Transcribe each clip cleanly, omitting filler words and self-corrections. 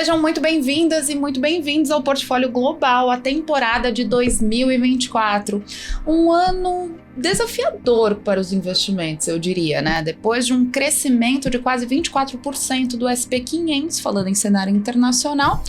Sejam muito bem-vindas e muito bem-vindos ao Portfólio Global, a temporada de 2024. Um ano desafiador para os investimentos, eu diria, né? Depois de um crescimento de quase 24% do S&P 500, falando em cenário internacional,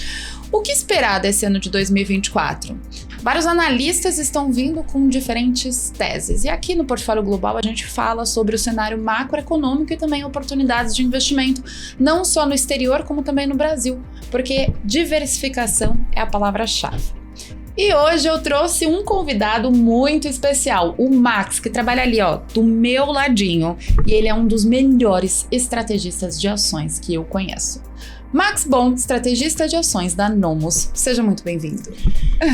o que esperar desse ano de 2024? Vários analistas estão vindo com diferentes teses. E aqui no Portfólio Global a gente fala sobre o cenário macroeconômico e também oportunidades de investimento, não só no exterior, como também no Brasil, porque diversificação é a palavra-chave. E hoje eu trouxe um convidado muito especial, o Max, que trabalha ali, ó, do meu ladinho. E ele é um dos melhores estrategistas de ações que eu conheço. Max Bond, estrategista de ações da Nomos. Seja muito bem-vindo.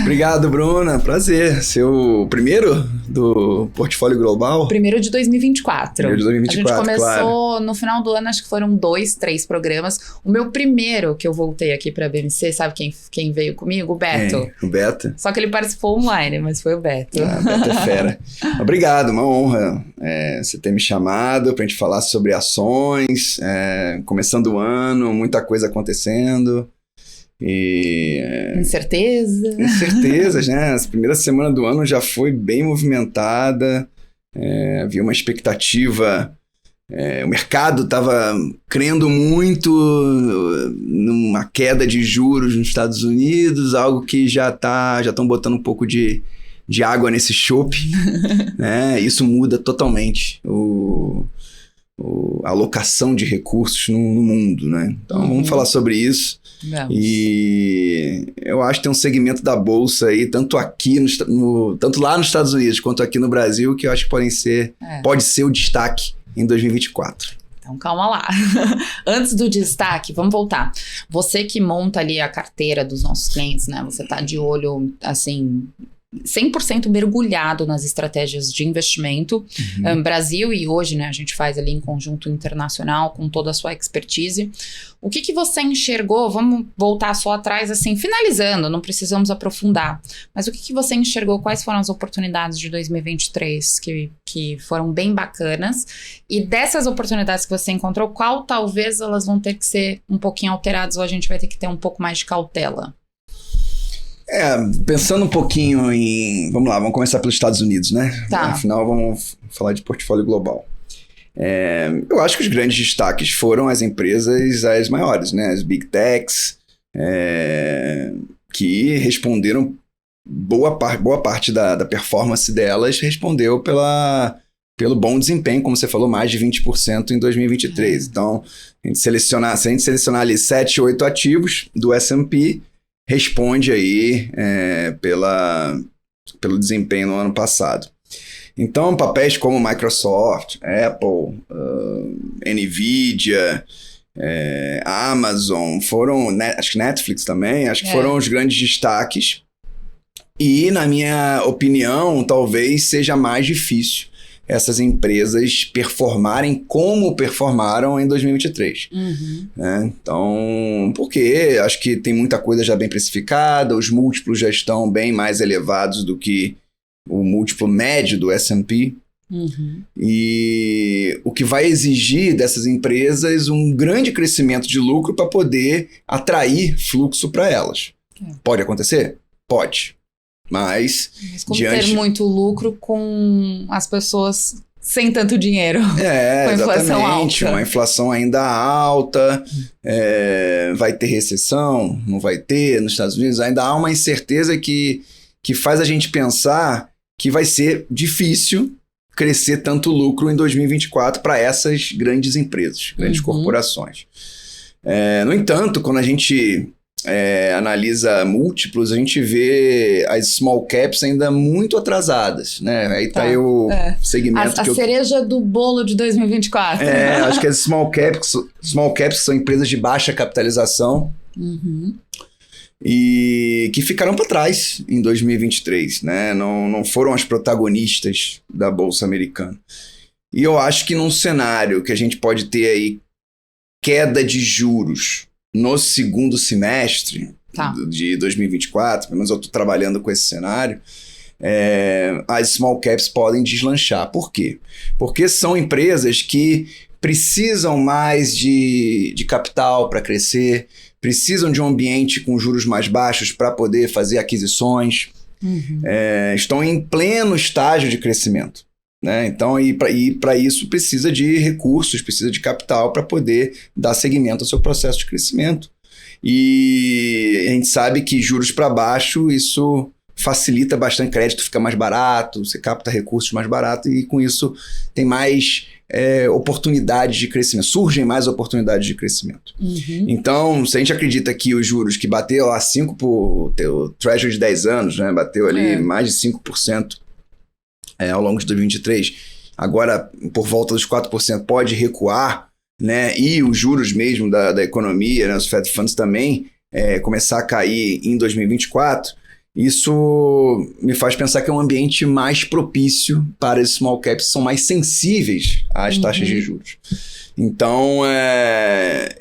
Obrigado, Bruna. Prazer. Ser o primeiro do Portfólio Global. Primeiro de 2024. Primeiro de 2024, a gente começou claro. No final do ano, acho que foram 2, 3 programas. O meu primeiro que eu voltei aqui pra BMC, sabe quem veio comigo? O Beto. O Beto. Só que ele participou online, mas foi o Beto. Beto é fera. Obrigado, uma honra você ter me chamado pra gente falar sobre ações. Começando o ano, muita coisa acontecendo. E incertezas, né? As primeiras semanas do ano já foi bem movimentada, havia uma expectativa, o mercado estava crendo muito numa queda de juros nos Estados Unidos, algo que já estão botando um pouco de água nesse chope, né? Isso muda totalmente a alocação de recursos no mundo, né? Então vamos falar sobre isso. Vamos. E eu acho que tem um segmento da bolsa aí, tanto aqui, tanto lá nos Estados Unidos quanto aqui no Brasil, que eu acho que pode ser o destaque em 2024. Então calma lá. Antes do destaque, vamos voltar. Você que monta ali a carteira dos nossos clientes, né? Você tá de olho, assim, 100% mergulhado nas estratégias de investimento. Brasil e hoje, né, a gente faz ali em conjunto internacional com toda a sua expertise. O que você enxergou? Vamos voltar só atrás, assim, finalizando, não precisamos aprofundar. Mas o que você enxergou? Quais foram as oportunidades de 2023 que foram bem bacanas? E dessas oportunidades que você encontrou, qual talvez elas vão ter que ser um pouquinho alteradas ou a gente vai ter que ter um pouco mais de cautela? Pensando um pouquinho vamos começar pelos Estados Unidos, né? Tá. Afinal, vamos falar de portfólio global. Eu acho que os grandes destaques foram as empresas, as maiores, né? As Big Techs, que responderam, boa parte da performance delas respondeu pelo bom desempenho, como você falou, mais de 20% em 2023. Então, se a gente selecionar ali 7, 8 ativos do S&P, responde aí pelo desempenho no ano passado. Então, papéis como Microsoft, Apple, Nvidia, Amazon, acho que Netflix também, acho que foram os grandes destaques. E, na minha opinião, talvez seja mais difícil essas empresas performarem como performaram em 2023. Né? Então, porque acho que tem muita coisa já bem precificada, os múltiplos já estão bem mais elevados do que o múltiplo médio do S&P. E o que vai exigir dessas empresas um grande crescimento de lucro para poder atrair fluxo para elas. Pode acontecer? Pode. Mas como ter muito lucro com as pessoas sem tanto dinheiro. Com a inflação alta. Uma inflação ainda alta. Vai ter recessão? Não vai ter nos Estados Unidos? Ainda há uma incerteza que faz a gente pensar que vai ser difícil crescer tanto lucro em 2024 para essas grandes empresas, grandes corporações. No entanto, quando a gente analisa múltiplos, a gente vê as small caps ainda muito atrasadas, né? Aí tá aí o segmento a cereja do bolo de 2024. Acho que as small caps são empresas de baixa capitalização e que ficaram para trás em 2023, né? Não foram as protagonistas da Bolsa Americana. E eu acho que num cenário que a gente pode ter aí queda de juros no segundo semestre de 2024, pelo menos eu estou trabalhando com esse cenário, as small caps podem deslanchar. Por quê? Porque são empresas que precisam mais de capital para crescer, precisam de um ambiente com juros mais baixos para poder fazer aquisições, estão em pleno estágio de crescimento. Né? Então, para isso precisa de recursos, precisa de capital para poder dar seguimento ao seu processo de crescimento. E a gente sabe que juros para baixo, isso facilita bastante, crédito fica mais barato, você capta recursos mais barato e com isso tem mais oportunidades de crescimento, surgem mais oportunidades de crescimento. Então, se a gente acredita que os juros que bateu lá 5% o Treasury de 10 anos, né, bateu ali mais de 5%, ao longo de 2023, agora por volta dos 4% pode recuar, né? E os juros mesmo da economia, né? Os Fed Funds também começar a cair em 2024, isso me faz pensar que é um ambiente mais propício para os small caps, que são mais sensíveis às taxas de juros. Então,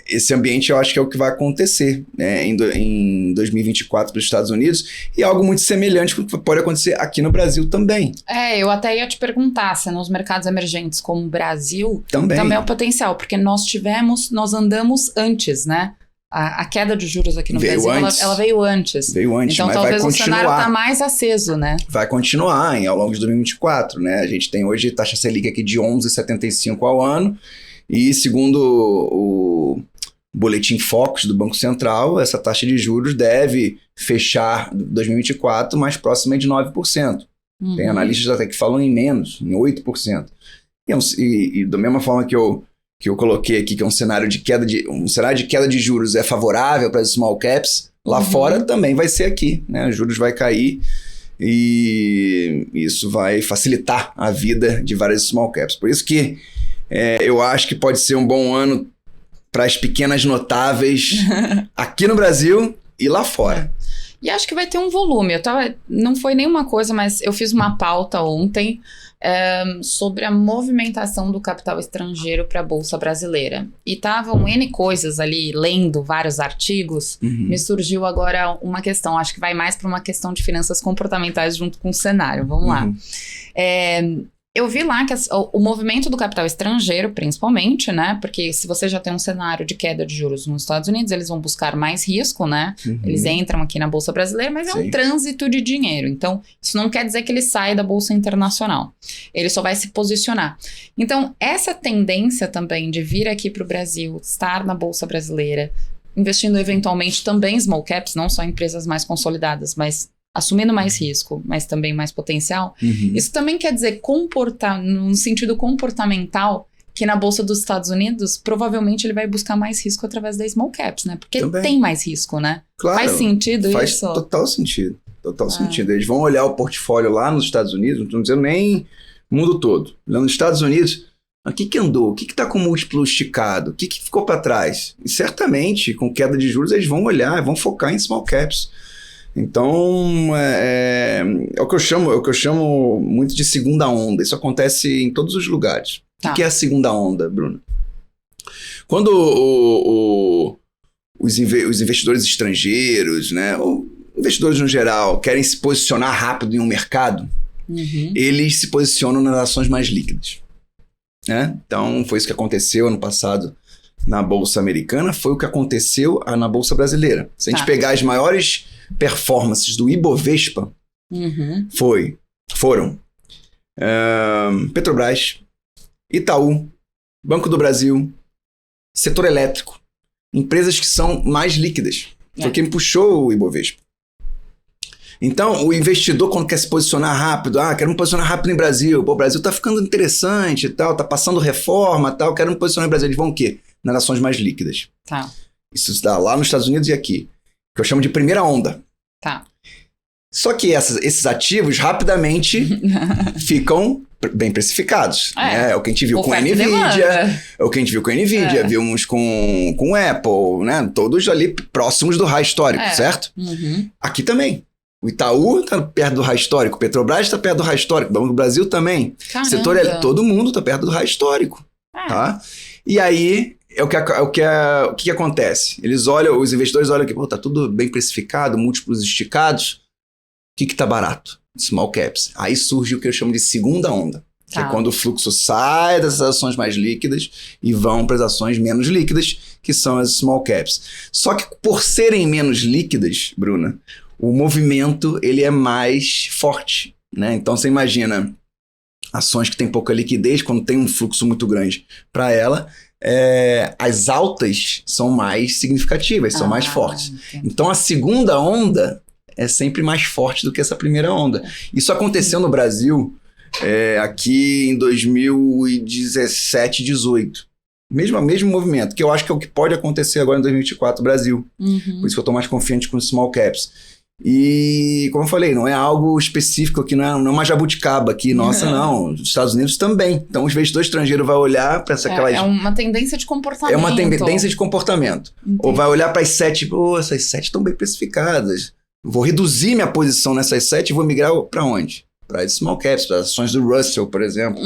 esse ambiente eu acho que é o que vai acontecer, né, em 2024 para os Estados Unidos, e algo muito semelhante com o que pode acontecer aqui no Brasil também. Eu até ia te perguntar se nos mercados emergentes como o Brasil também é o potencial, porque nós andamos antes, né? A queda de juros aqui no Brasil, ela veio antes. Então mas talvez vai o cenário está mais aceso, né? Vai continuar ao longo de 2024, né? A gente tem hoje taxa Selic aqui de 11,75 ao ano, e segundo o boletim Focus do Banco Central, essa taxa de juros deve fechar 2024 mais próxima de 9%. Tem analistas até que falam em menos, em 8%. E da mesma forma que eu coloquei aqui, que é um cenário de queda de juros é favorável para as small caps, lá fora também vai ser aqui, né? Os juros vai cair e isso vai facilitar a vida de várias small caps. Por isso que eu acho que pode ser um bom ano para as pequenas notáveis aqui no Brasil e lá fora. E acho que vai ter um volume. Não foi nenhuma coisa, mas eu fiz uma pauta ontem sobre a movimentação do capital estrangeiro para a Bolsa Brasileira. E estavam N coisas ali, lendo vários artigos, me surgiu agora uma questão, acho que vai mais para uma questão de finanças comportamentais junto com o cenário. Vamos lá. Eu vi lá que o movimento do capital estrangeiro, principalmente, né? Porque se você já tem um cenário de queda de juros nos Estados Unidos, eles vão buscar mais risco, né? Eles entram aqui na Bolsa Brasileira, mas é um trânsito de dinheiro. Então, isso não quer dizer que ele sai da Bolsa Internacional. Ele só vai se posicionar. Então, essa tendência também de vir aqui para o Brasil, estar na Bolsa Brasileira, investindo eventualmente também em small caps, não só em empresas mais consolidadas, mas assumindo mais risco, mas também mais potencial, isso também quer dizer no sentido comportamental, que na Bolsa dos Estados Unidos, provavelmente ele vai buscar mais risco através da small caps, né? Porque também tem mais risco, né? Claro, faz sentido isso? Faz total sentido. Total sentido. Eles vão olhar o portfólio lá nos Estados Unidos, não estou dizendo nem o mundo todo. Lá nos Estados Unidos, o que andou? O que está com o múltiplo esticado? O que ficou para trás? E certamente, com queda de juros, eles vão olhar, vão focar em small caps. Então, é o que eu chamo muito de segunda onda. Isso acontece em todos os lugares. O que é a segunda onda, Bruno? Quando os investidores estrangeiros, né, ou investidores no geral, querem se posicionar rápido em um mercado, eles se posicionam nas ações mais líquidas. Né? Então, foi isso que aconteceu ano passado na Bolsa Americana, foi o que aconteceu na Bolsa Brasileira. Se a gente pegar as maiores performances do Ibovespa, foram Petrobras, Itaú, Banco do Brasil, setor elétrico, empresas que são mais líquidas. Foi quem puxou o Ibovespa. Então, o investidor, quando quer se posicionar rápido, quero me posicionar rápido em Brasil, o Brasil está ficando interessante e tal, está passando reforma e tal, quero me posicionar em Brasil. Eles vão o quê? Nas ações mais líquidas. Isso está lá nos Estados Unidos e aqui, que eu chamo de primeira onda. Só que esses ativos rapidamente ficam bem precificados. Né? É o que a gente viu com a Nvidia, vimos com Apple, né? Todos ali próximos do high histórico, certo? Aqui também. O Itaú está perto do high histórico, o Petrobras está perto do high histórico, o Banco do Brasil também. Todo mundo está perto do high histórico. Tá? E aí, o que acontece? Os investidores olham que está tudo bem precificado, múltiplos esticados. O que está barato? Small caps. Aí surge o que eu chamo de segunda onda. Que é quando o fluxo sai das ações mais líquidas e vão para as ações menos líquidas, que são as small caps. Só que por serem menos líquidas, Bruna, o movimento ele é mais forte, né? Então você imagina ações que têm pouca liquidez, quando tem um fluxo muito grande para ela, as altas são mais significativas, são mais fortes. Entendi. Então a segunda onda é sempre mais forte do que essa primeira onda. Isso aconteceu no Brasil aqui em 2017, 18. Mesmo movimento, que eu acho que é o que pode acontecer agora em 2024 no Brasil. Por isso que eu estou mais confiante com os small caps. E, como eu falei, não é algo específico aqui, não é uma jabuticaba aqui, nossa, não. Os Estados Unidos também. Então, os investidores estrangeiros vão olhar para aquelas... É uma tendência de comportamento. É uma tendência de comportamento. Entendi. Ou vai olhar para as 7, essas 7 estão bem precificadas. Vou reduzir minha posição nessas 7 e vou migrar para onde? Para as small caps, para as ações do Russell, por exemplo.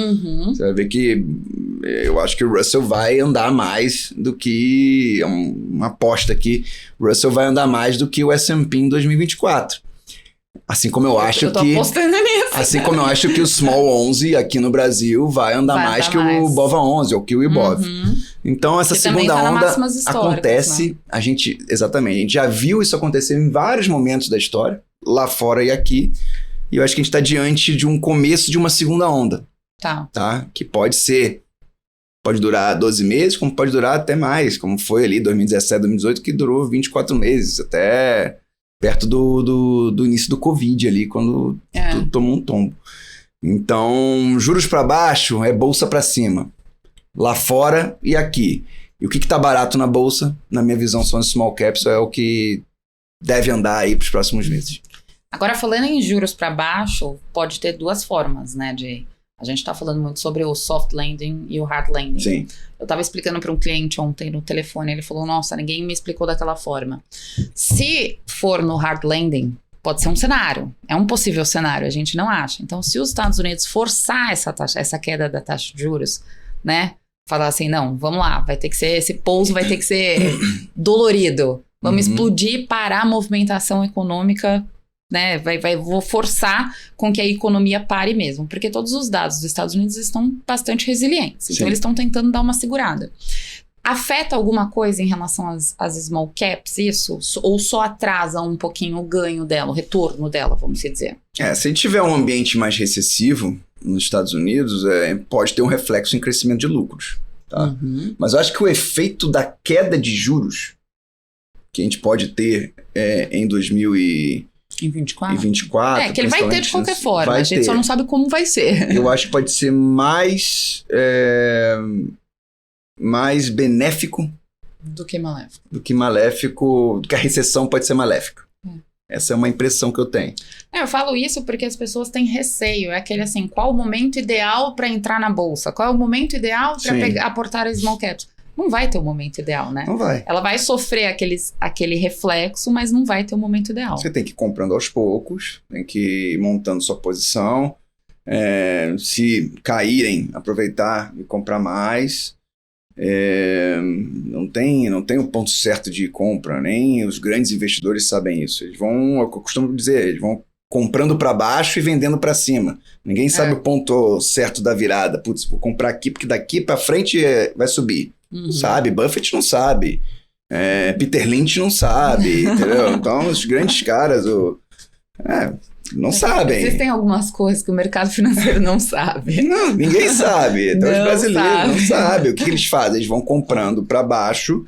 Você vai ver que eu acho que o Russell vai andar mais do que... uma aposta aqui. O Russell vai andar mais do que o S&P em 2024. Assim como eu acho tô apostando nisso. Assim como eu acho que o Small 11 aqui no Brasil vai andar mais que o Bova 11 ou que o Ibov. Então essa segunda onda acontece, né? A gente já viu isso acontecer em vários momentos da história, lá fora e aqui. E eu acho que a gente está diante de um começo de uma segunda onda. Tá? Que pode durar 12 meses, como pode durar até mais, como foi ali 2017, 2018, que durou 24 meses, até perto do início do Covid ali, quando tudo tomou um tombo. Então, juros para baixo é bolsa para cima, lá fora e aqui. E o que está barato na bolsa, na minha visão, são os small caps, é o que deve andar aí para os próximos meses. Agora, falando em juros para baixo, pode ter duas formas, né? A gente está falando muito sobre o soft landing e o hard landing. Sim. Eu estava explicando para um cliente ontem no telefone, ele falou, nossa, ninguém me explicou daquela forma. Se for no hard landing, pode ser um cenário, é um possível cenário, a gente não acha. Então, se os Estados Unidos forçar essa queda da taxa de juros, né? Falar assim, não, vamos lá, vai ter que ser, esse pouso vai ter que ser dolorido. Vamos explodir, parar a movimentação econômica, né? Vou forçar com que a economia pare mesmo, porque todos os dados dos Estados Unidos estão bastante resilientes. Então, eles estão tentando dar uma segurada. Afeta alguma coisa em relação às small caps, isso? Ou só atrasa um pouquinho o ganho dela, o retorno dela, vamos dizer? Se tiver um ambiente mais recessivo nos Estados Unidos, pode ter um reflexo em crescimento de lucros. Tá? Mas eu acho que o efeito da queda de juros que a gente pode ter em 2024. Que ele vai ter de qualquer forma, a gente só não sabe como vai ser. Eu acho que pode ser mais benéfico do que maléfico, do que a recessão pode ser maléfica. Essa é uma impressão que eu tenho. Eu falo isso porque as pessoas têm receio. É aquele assim, qual o momento ideal para entrar na bolsa? Qual é o momento ideal para aportar as small caps? Não vai ter o momento ideal, né? Não vai. Ela vai sofrer aquele reflexo, mas não vai ter o momento ideal. Você tem que ir comprando aos poucos, tem que ir montando sua posição. Se caírem, aproveitar e comprar mais. Não tem um ponto certo de compra, nem os grandes investidores sabem isso. Eles vão, eu costumo dizer, eles vão comprando para baixo e vendendo para cima. Ninguém sabe o ponto certo da virada. Putz, vou comprar aqui porque daqui para frente vai subir. Não sabe, Buffett não sabe, Peter Lynch não sabe, entendeu? Então os grandes caras não sabem. Existem algumas coisas que o mercado financeiro não sabe. Não, ninguém sabe. Então os brasileiros não sabem. O que eles fazem? Eles vão comprando para baixo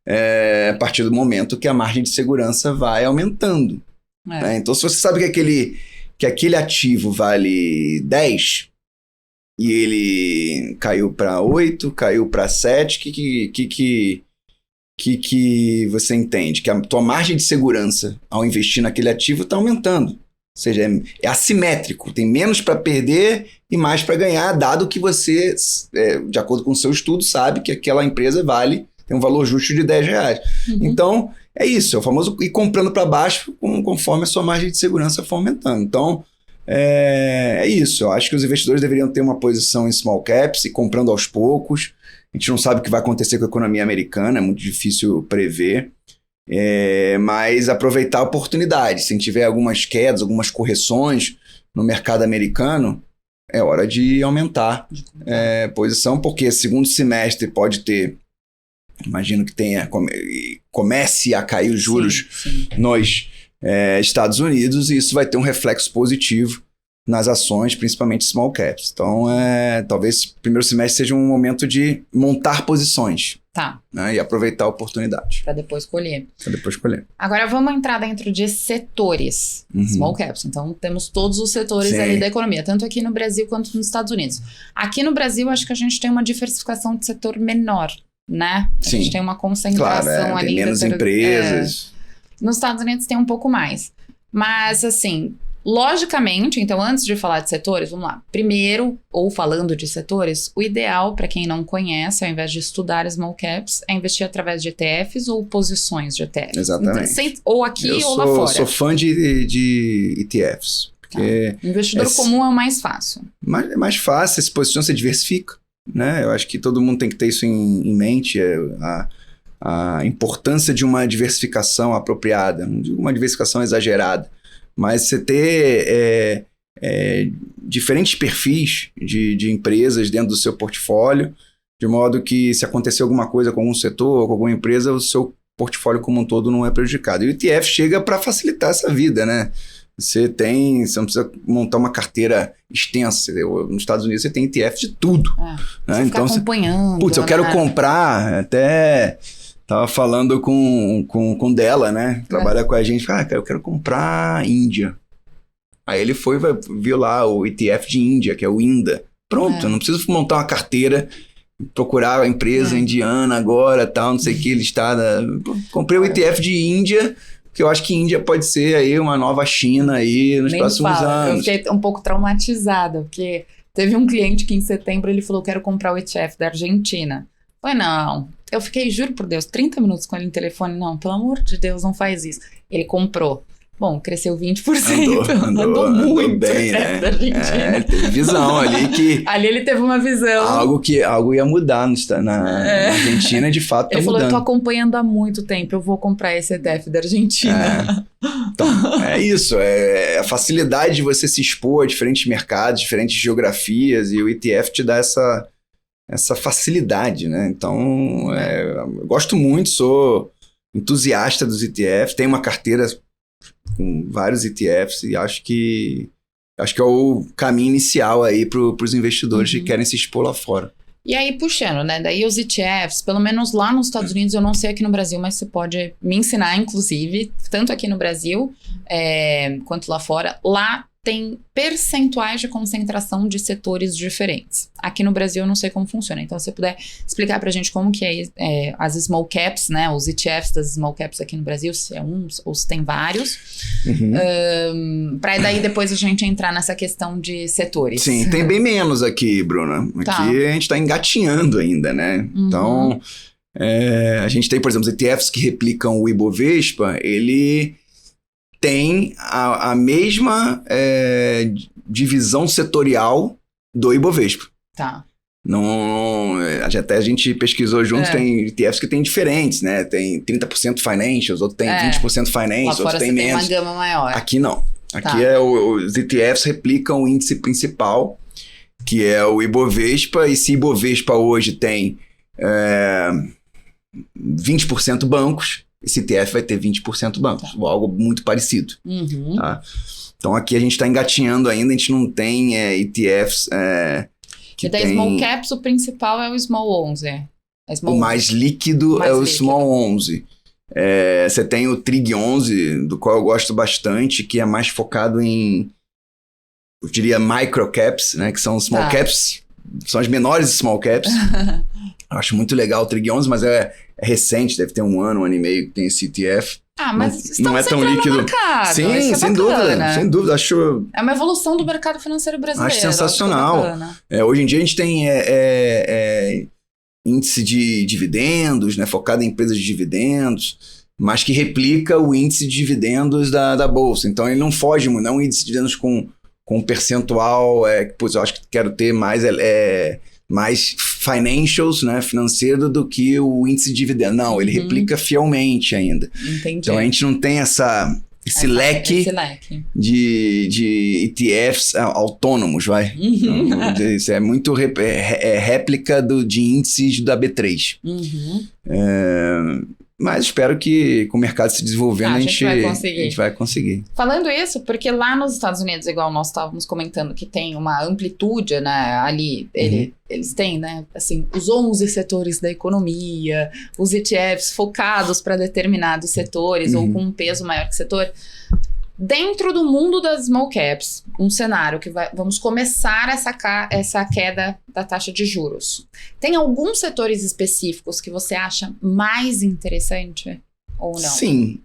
a partir do momento que a margem de segurança vai aumentando. Então se você sabe que aquele ativo vale 10 e ele caiu para 8, caiu para 7, que você entende? Que a tua margem de segurança ao investir naquele ativo está aumentando. Ou seja, é assimétrico. Tem menos para perder e mais para ganhar, dado que você, de acordo com o seu estudo, sabe que aquela empresa tem um valor justo de R$10. Então, é isso. É o famoso ir comprando para baixo conforme a sua margem de segurança for aumentando. Então, é isso. Eu acho que os investidores deveriam ter uma posição em small caps e comprando aos poucos. A gente não sabe o que vai acontecer com a economia americana, é muito difícil prever. Mas aproveitar a oportunidade. Se tiver algumas quedas, algumas correções no mercado americano, é hora de aumentar posição, porque segundo semestre pode ter, imagino que comece a cair os juros nos Estados Unidos, e isso vai ter um reflexo positivo nas ações, principalmente small caps. Então, talvez o primeiro semestre seja um momento de montar posições. Tá. Né, e aproveitar a oportunidade. Para depois colher. Agora vamos entrar dentro de setores, small caps. Então, temos todos os setores ali da economia, tanto aqui no Brasil quanto nos Estados Unidos. Aqui no Brasil, acho que a gente tem uma diversificação de setor menor, né? A gente tem uma concentração ali. Tem menos empresas. Nos Estados Unidos tem um pouco mais. Mas, assim, logicamente, então, antes de falar de setores, vamos lá. Primeiro, ou falando de setores, o ideal, para quem não conhece, ao invés de estudar small caps, é investir através de ETFs ou posições de ETFs. Exatamente. Então, ou aqui ou lá fora. Eu sou fã de ETFs. Porque investidor comum é o mais fácil. É mais fácil, se posiciona, você diversifica. Né? Eu acho que todo mundo tem que ter isso em mente, a importância de uma diversificação apropriada, não digo uma diversificação exagerada. Mas você ter diferentes perfis de empresas dentro do seu portfólio, de modo que se acontecer alguma coisa com algum setor ou com alguma empresa, o seu portfólio como um todo não é prejudicado. E o ETF chega para facilitar essa vida, né? Você não precisa montar uma carteira extensa. Nos Estados Unidos você tem ETF de tudo. Né? Então, acompanhando. Putz, eu quero comprar, até... Tava falando com dela, né? Trabalha com a gente. Eu quero comprar Índia. Aí ele viu lá o ETF de Índia, que é o INDA. Pronto, eu não preciso montar uma carteira, procurar a empresa indiana agora, tal, não sei o que, listada. Comprei o ETF de Índia, que eu acho que Índia pode ser aí uma nova China aí nos próximos anos. Eu fiquei um pouco traumatizada, porque teve um cliente que em setembro ele falou, quero comprar o ETF da Argentina. Eu falei, não... Eu fiquei, juro por Deus, 30 minutos com ele no telefone. Não, pelo amor de Deus, não faz isso. Ele comprou. Bom, cresceu 20%. Andou muito bem, né? Da Argentina. Teve visão ali que... Ali ele teve uma visão. Algo ia mudar na Argentina, de fato tá mudando. Ele falou, eu tô acompanhando há muito tempo, eu vou comprar esse ETF da Argentina. Então, é isso. É a facilidade de você se expor a diferentes mercados, diferentes geografias, e o ETF te dá essa facilidade, né? Então, eu gosto muito, sou entusiasta dos ETFs, tenho uma carteira com vários ETFs e acho que é o caminho inicial aí para os investidores que querem se expor lá fora. E aí, puxando, né? Daí os ETFs, pelo menos lá nos Estados Unidos, eu não sei aqui no Brasil, mas você pode me ensinar, inclusive, tanto aqui no Brasil quanto lá fora. Lá tem percentuais de concentração de setores diferentes. Aqui no Brasil eu não sei como funciona. Então, se você puder explicar pra gente como que é as small caps, né? Os ETFs das small caps aqui no Brasil, se é um ou se tem vários. Pra daí depois a gente entrar nessa questão de setores. Sim, tem bem menos aqui, Bruna. Aqui a gente tá engatinhando ainda, né? Então, a gente tem, por exemplo, os ETFs que replicam o Ibovespa, ele... tem a mesma divisão setorial do Ibovespa. Tá. Até a gente pesquisou juntos, tem ETFs que tem diferentes, né? Tem 30% financials, outro tem 20% financials, outro tem menos. Tem uma gama maior. Aqui não. Aqui os ETFs replicam o índice principal, que é o Ibovespa, e se Ibovespa hoje tem 20% bancos, esse ETF vai ter 20% bancos, ou algo muito parecido. Tá? Então aqui a gente está engatinhando ainda, a gente não tem ETFs que e da Small Caps, o principal é o Small 11. O mais líquido é o Small 11. Você tem o Trig 11, do qual eu gosto bastante, que é mais focado em, eu diria, micro caps, né? Que são small caps, são as menores small caps. Eu acho muito legal o Trig 11, mas é recente, deve ter um ano e meio que tem esse ETF. Mas não é tão líquido. Mercado, sim, sem dúvida. Acho, é uma evolução do mercado financeiro brasileiro. Acho sensacional. Hoje em dia a gente tem índice de dividendos, né, focado em empresas de dividendos, mas que replica o índice de dividendos da Bolsa. Então ele não foge muito, não é um índice de dividendos com um percentual que eu acho que quero ter mais financials, né, financeiro, do que o índice de dividendo. Não, ele replica fielmente ainda. Entendi. Então a gente não tem essa esse leque de ETFs autônomos, vai. Isso é muito réplica de índices da B3. Mas espero que com o mercado se desenvolvendo a gente vai conseguir. Falando isso, porque lá nos Estados Unidos, igual nós estávamos comentando, que tem uma amplitude, né, ali, eles têm, né, assim, os 11 setores da economia, os ETFs focados para determinados setores ou com um peso maior que setor. Dentro do mundo das small caps, um cenário que vamos começar essa queda da taxa de juros. Tem alguns setores específicos que você acha mais interessante ou não? Sim.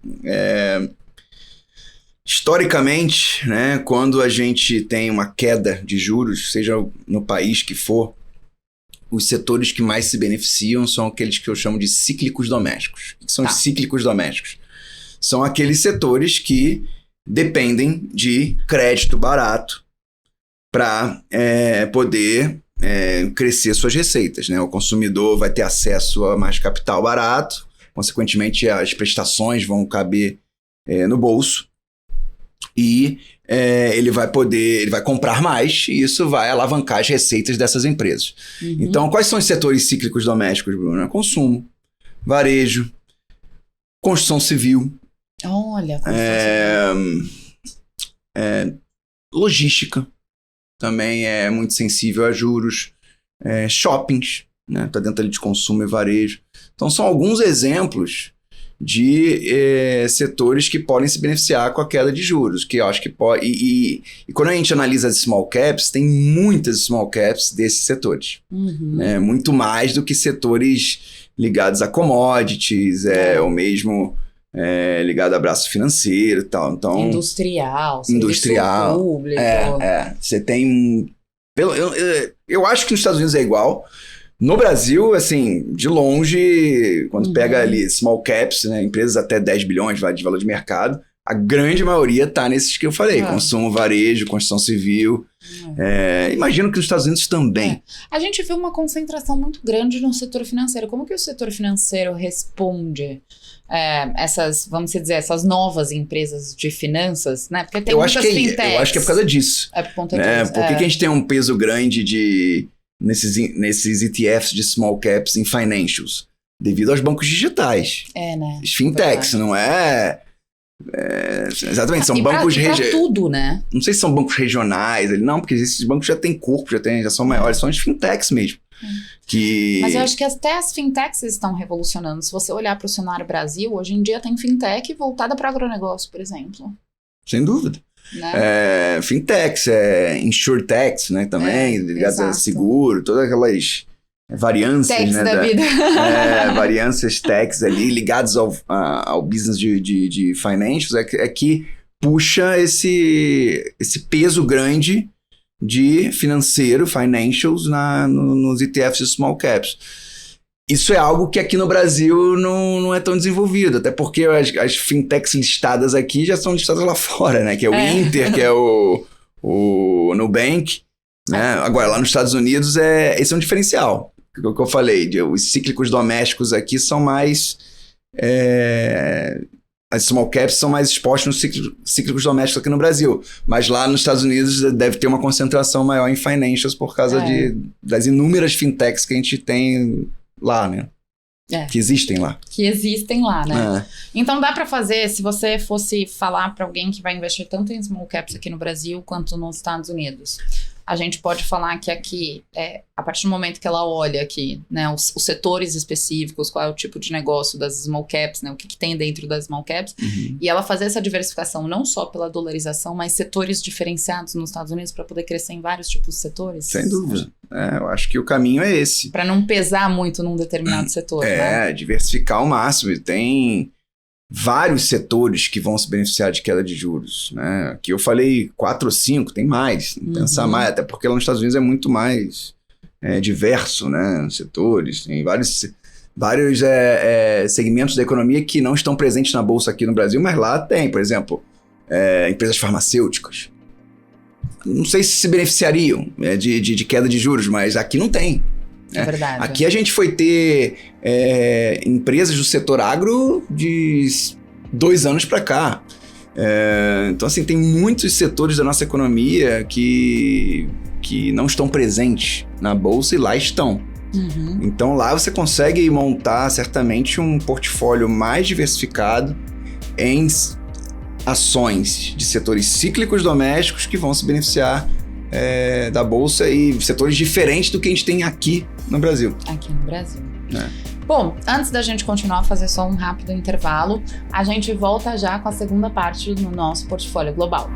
Historicamente, né, quando a gente tem uma queda de juros, seja no país que for, os setores que mais se beneficiam são aqueles que eu chamo de cíclicos domésticos. O que são os cíclicos domésticos? São aqueles setores que dependem de crédito barato para poder crescer suas receitas, né? O consumidor vai ter acesso a mais capital barato, consequentemente as prestações vão caber no bolso e ele vai comprar mais e isso vai alavancar as receitas dessas empresas. Então, quais são os setores cíclicos domésticos, Bruno? Consumo, varejo, construção civil, logística também é muito sensível a juros, shoppings, né? Tá dentro ali de consumo e varejo. Então são alguns exemplos de setores que podem se beneficiar com a queda de juros, que eu acho que pode. E quando a gente analisa as small caps, tem muitas small caps desses setores, né? Muito mais do que setores ligados a commodities, ou mesmo ligado a braço financeiro e tal. Então, industrial, público. Você tem... Eu acho que nos Estados Unidos é igual. No Brasil, assim, de longe, quando pega ali small caps, né, empresas até 10 bilhões de valor de mercado, a grande maioria tá nesses que eu falei. Consumo, varejo, construção civil. Imagino que nos Estados Unidos também. A gente viu uma concentração muito grande no setor financeiro. Como que o setor financeiro responde vamos dizer, essas novas empresas de finanças, né? Porque tem muitas fintechs. Eu acho que é por causa disso. É por conta disso. Por que a gente tem um peso grande nesses ETFs de small caps em financials? Devido aos bancos digitais. Né? Os fintechs, não é... exatamente, são bancos regionais. Tudo, né? Não sei se são bancos regionais, não, porque esses bancos já têm corpo, já são maiores, são as fintechs mesmo. Mas eu acho que até as fintechs estão revolucionando. Se você olhar para o cenário Brasil, hoje em dia tem fintech voltada para agronegócio, por exemplo. Sem dúvida. Né? Fintechs, insurtechs, né, também, ligados a seguro, todas aquelas variâncias, techs, né, da vida. Variâncias techs ali ligados ao business de financials, que puxa esse peso grande de financeiro, financials, nos ETFs de small caps. Isso é algo que aqui no Brasil não é tão desenvolvido, até porque as fintechs listadas aqui já são listadas lá fora, né? Que é o Inter, que é o Nubank, né? Agora, lá nos Estados Unidos, esse é um diferencial. O que eu falei, os cíclicos domésticos aqui são mais... as small caps são mais expostas nos cíclicos domésticos aqui no Brasil. Mas lá nos Estados Unidos deve ter uma concentração maior em financials por causa das inúmeras fintechs que a gente tem lá, né? Que existem lá. Né? Então dá para fazer, se você fosse falar para alguém que vai investir tanto em small caps aqui no Brasil quanto nos Estados Unidos, a gente pode falar que aqui, a partir do momento que ela olha aqui, né, os setores específicos, qual é o tipo de negócio das small caps, né, o que tem dentro das small caps, e ela fazer essa diversificação não só pela dolarização, mas setores diferenciados nos Estados Unidos para poder crescer em vários tipos de setores. Sem dúvida. Eu acho que o caminho é esse. Para não pesar muito num determinado setor. Né? Diversificar ao máximo. Tem vários setores que vão se beneficiar de queda de juros, né? Aqui eu falei 4 ou 5, tem mais, pensar mais, até porque lá nos Estados Unidos é muito mais diverso, né? Setores, tem vários segmentos da economia que não estão presentes na bolsa aqui no Brasil, mas lá tem, por exemplo, empresas farmacêuticas. Não sei se beneficiariam de queda de juros, mas aqui não tem. É verdade. Aqui a gente foi ter empresas do setor agro de 2 anos para cá. Então, assim, tem muitos setores da nossa economia que não estão presentes na Bolsa e lá estão. Então, lá você consegue montar, certamente, um portfólio mais diversificado em ações de setores cíclicos domésticos que vão se beneficiar da Bolsa e setores diferentes do que a gente tem aqui no Brasil. Aqui no Brasil. Bom, antes da gente continuar, fazer só um rápido intervalo, a gente volta já com a segunda parte do nosso Portfólio Global.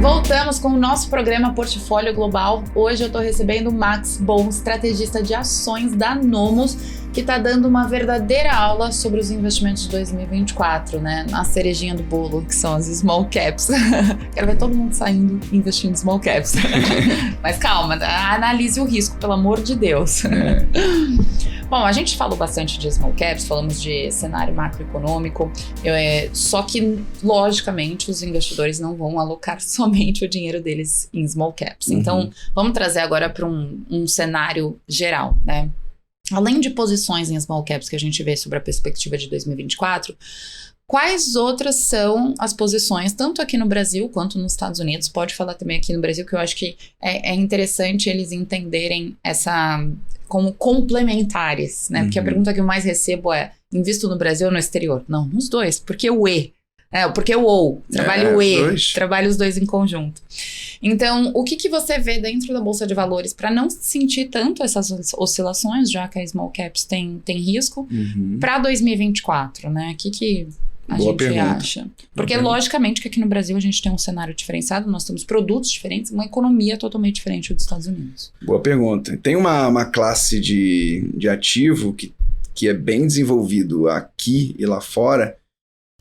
Voltamos com o nosso programa Portfólio Global. Hoje eu estou recebendo o Max Bon, estrategista de ações da Nomos, que está dando uma verdadeira aula sobre os investimentos de 2024, né? Na cerejinha do bolo, que são as small caps. Quero ver todo mundo saindo e investindo em small caps. Mas calma, analise o risco, pelo amor de Deus. Bom, a gente falou bastante de small caps, falamos de cenário macroeconômico, só que, logicamente, os investidores não vão alocar somente o dinheiro deles em small caps. Então, vamos trazer agora para um cenário geral, né? Além de posições em small caps que a gente vê sobre a perspectiva de 2024, quais outras são as posições, tanto aqui no Brasil quanto nos Estados Unidos? Pode falar também aqui no Brasil, que eu acho que é interessante eles entenderem como complementares, né? Porque a pergunta que eu mais recebo é, invisto no Brasil ou no exterior? Não, nos dois. Por que o E? Porque o OU, trabalho o E, trabalho os dois em conjunto. Então, o que você vê dentro da Bolsa de Valores para não sentir tanto essas oscilações, já que a Small Caps tem risco, para 2024, né? O que a Boa gente pergunta. acha? Porque, logicamente, que aqui no Brasil a gente tem um cenário diferenciado, nós temos produtos diferentes, uma economia totalmente diferente dos Estados Unidos. Boa pergunta. Tem uma classe de ativo que é bem desenvolvido aqui e lá fora,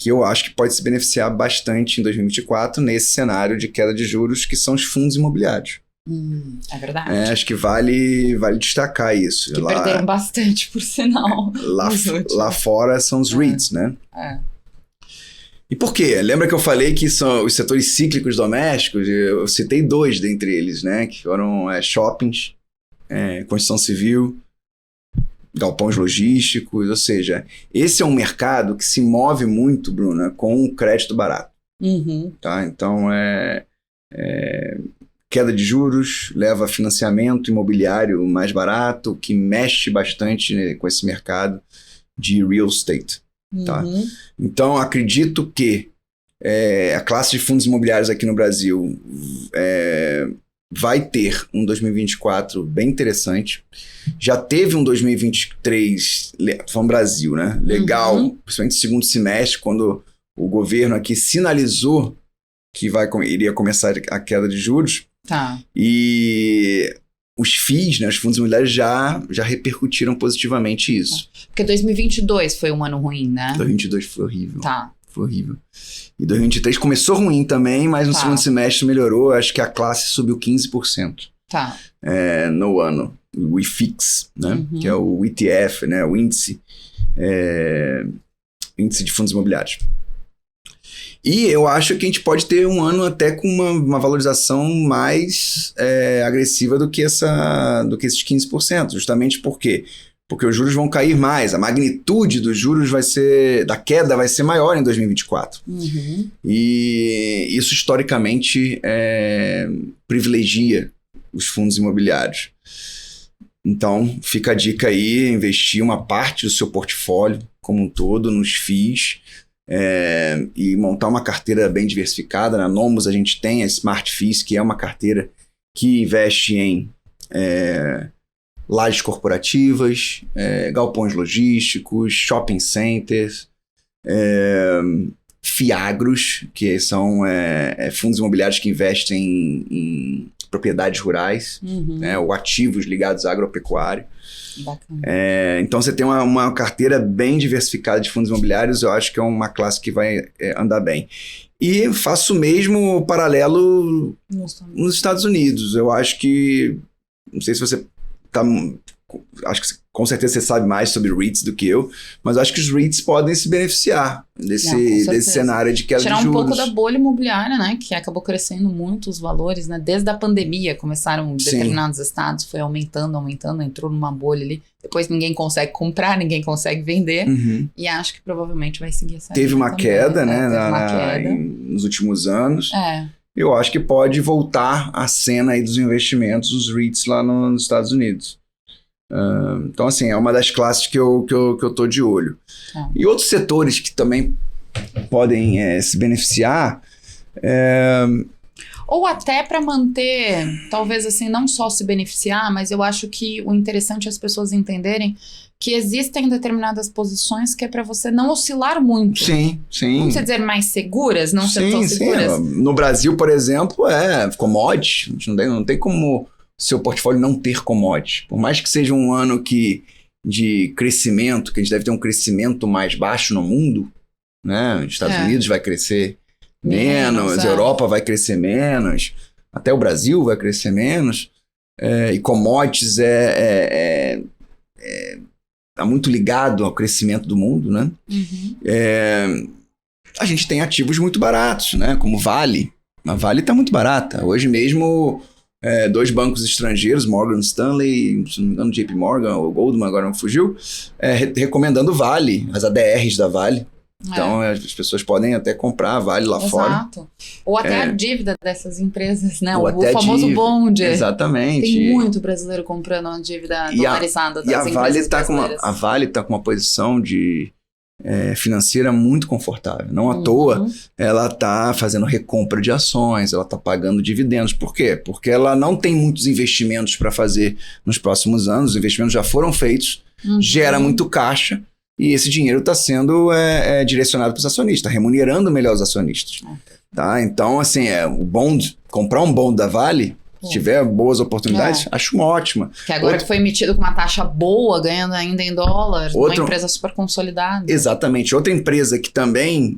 que eu acho que pode se beneficiar bastante em 2024 nesse cenário de queda de juros, que são os fundos imobiliários. É verdade. Acho que vale destacar isso. Que perderam bastante, por sinal. Lá fora são os REITs, né? E por quê? Lembra que eu falei que são os setores cíclicos domésticos? Eu citei 2 dentre eles, né? Que foram shoppings, construção civil, galpões logísticos, ou seja, esse é um mercado que se move muito, Bruna, com o crédito barato. Tá? Então, queda de juros leva a financiamento imobiliário mais barato, que mexe bastante, né, com esse mercado de real estate. Tá? Então, acredito que a classe de fundos imobiliários aqui no Brasil vai ter um 2024 bem interessante. Já teve um 2023, falando Brasil, né? Legal, principalmente no segundo semestre, quando o governo aqui sinalizou que iria começar a queda de juros. Tá. E os FIIs, né, os fundos imobiliários, já repercutiram positivamente isso. Porque 2022 foi um ano ruim, né? 2022 foi horrível. Tá. Foi horrível. E 2023 começou ruim também, mas no segundo semestre melhorou. Acho que a classe subiu 15%. Tá. No ano. O IFIX, né? Que é o ETF, né? O índice de fundos imobiliários. E eu acho que a gente pode ter um ano até com uma valorização mais agressiva do que esses 15%. Justamente por quê? Porque os juros vão cair mais, a magnitude dos juros da queda vai ser maior em 2024. E isso historicamente privilegia os fundos imobiliários. Então, fica a dica aí, investir uma parte do seu portfólio como um todo nos FIIs e montar uma carteira bem diversificada. Na Nomos a gente tem a Smart FIIs, que é uma carteira que investe em lajes corporativas, galpões logísticos, shopping centers, fiagros, que são fundos imobiliários que investem em propriedades rurais, ou ativos ligados à agropecuária. Bacana. Então você tem uma carteira bem diversificada de fundos imobiliários, eu acho que é uma classe que vai andar bem. E faço o mesmo paralelo nos Estados Unidos. Eu acho que, não sei se você acho que com certeza você sabe mais sobre REITs do que eu, mas acho que os REITs podem se beneficiar desse cenário de queda de juros. Tirar um pouco da bolha imobiliária, né, que acabou crescendo muito os valores, né, desde a pandemia começaram determinados estados, foi aumentando, entrou numa bolha ali, depois ninguém consegue comprar, ninguém consegue vender, e acho que provavelmente vai seguir essa Teve uma também, queda, né, teve uma queda. nos últimos anos. Eu acho que pode voltar à cena aí dos investimentos, os REITs lá nos Estados Unidos. Então, assim, é uma das classes que eu tô de olho. E outros setores que também podem se beneficiar... Ou até para manter, talvez assim, não só se beneficiar, mas eu acho que o interessante é as pessoas entenderem que existem determinadas posições que é para você não oscilar muito. Sim. Vamos dizer mais seguras, não ser tão seguras? Sim. No Brasil, por exemplo, commodity. A gente não tem como seu portfólio não ter commodity. Por mais que seja um ano de crescimento, que a gente deve ter um crescimento mais baixo no mundo, né? Os Estados Unidos vai crescer menos, a Europa vai crescer menos, até o Brasil vai crescer menos, e commodities tá muito ligado ao crescimento do mundo, né? A gente tem ativos muito baratos, né? Como Vale. A Vale está muito barata. Hoje mesmo, 2 bancos estrangeiros, Morgan Stanley, se não me engano, JP Morgan ou Goldman, agora não fugiu, recomendando Vale, as ADRs da Vale. Então, as pessoas podem até comprar a Vale lá fora. Exato. Ou até a dívida dessas empresas, né? O famoso bond. Exatamente. Tem muito brasileiro comprando a dívida dolarizada das empresas brasileiras. A Vale está com uma posição financeira muito confortável. Não à toa, ela está fazendo recompra de ações, ela está pagando dividendos. Por quê? Porque ela não tem muitos investimentos para fazer nos próximos anos. Os investimentos já foram feitos, gera muito caixa. E esse dinheiro está sendo direcionado para os acionistas, remunerando melhor os acionistas. Tá? Então, assim, comprar um bond da Vale, se tiver boas oportunidades, acho uma ótima. Que agora que foi emitido com uma taxa boa, ganhando ainda em dólar, uma empresa super consolidada. Exatamente. Outra empresa que também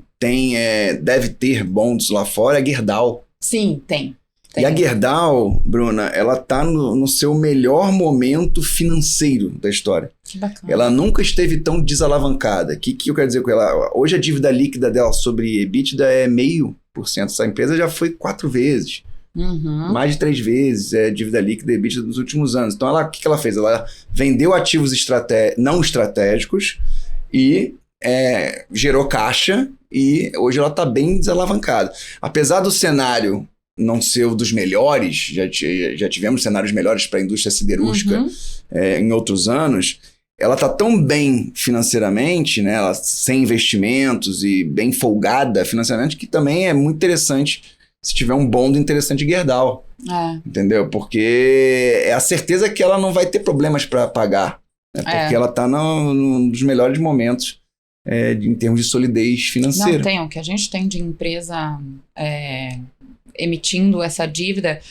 deve ter bonds lá fora é a Gerdau. Sim, tem. E a Gerdau, Bruna, ela tá no seu melhor momento financeiro da história. Que bacana. Ela nunca esteve tão desalavancada. O que eu quero dizer com ela? Hoje a dívida líquida dela sobre EBITDA é 0,5%. Essa empresa já foi 4 vezes. Mais de 3 vezes dívida líquida e EBITDA dos últimos anos. Então, o que ela fez? Ela vendeu ativos não estratégicos e gerou caixa e hoje ela está bem desalavancada. Apesar do cenário não ser um dos melhores, já tivemos cenários melhores para a indústria siderúrgica em outros anos, ela está tão bem financeiramente, né, ela, sem investimentos e bem folgada financeiramente, que também é muito interessante se tiver um bond interessante de Gerdau. Entendeu? Porque é a certeza que ela não vai ter problemas para pagar, né, porque ela está num dos melhores momentos em termos de solidez financeira. Não, tem o que a gente tem de empresa emitindo essa dívida,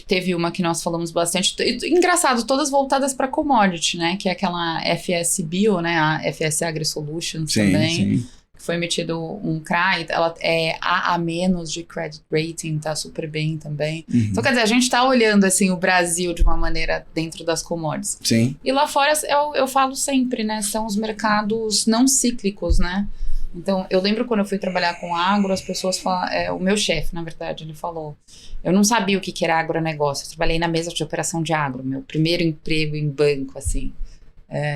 teve uma que nós falamos bastante, engraçado, todas voltadas para commodity, né, que é aquela FS Bio, né, a FS Agri Solutions também, que foi emitido um CRA, ela é AA- de credit rating, tá super bem também. Então, quer dizer, a gente tá olhando, assim, o Brasil de uma maneira dentro das commodities. Sim. E lá fora, eu falo sempre, né, são os mercados não cíclicos, né. Então, eu lembro quando eu fui trabalhar com agro, as pessoas falam, o meu chefe, na verdade, ele falou, eu não sabia o que era agronegócio, eu trabalhei na mesa de operação de agro, meu primeiro emprego em banco, assim,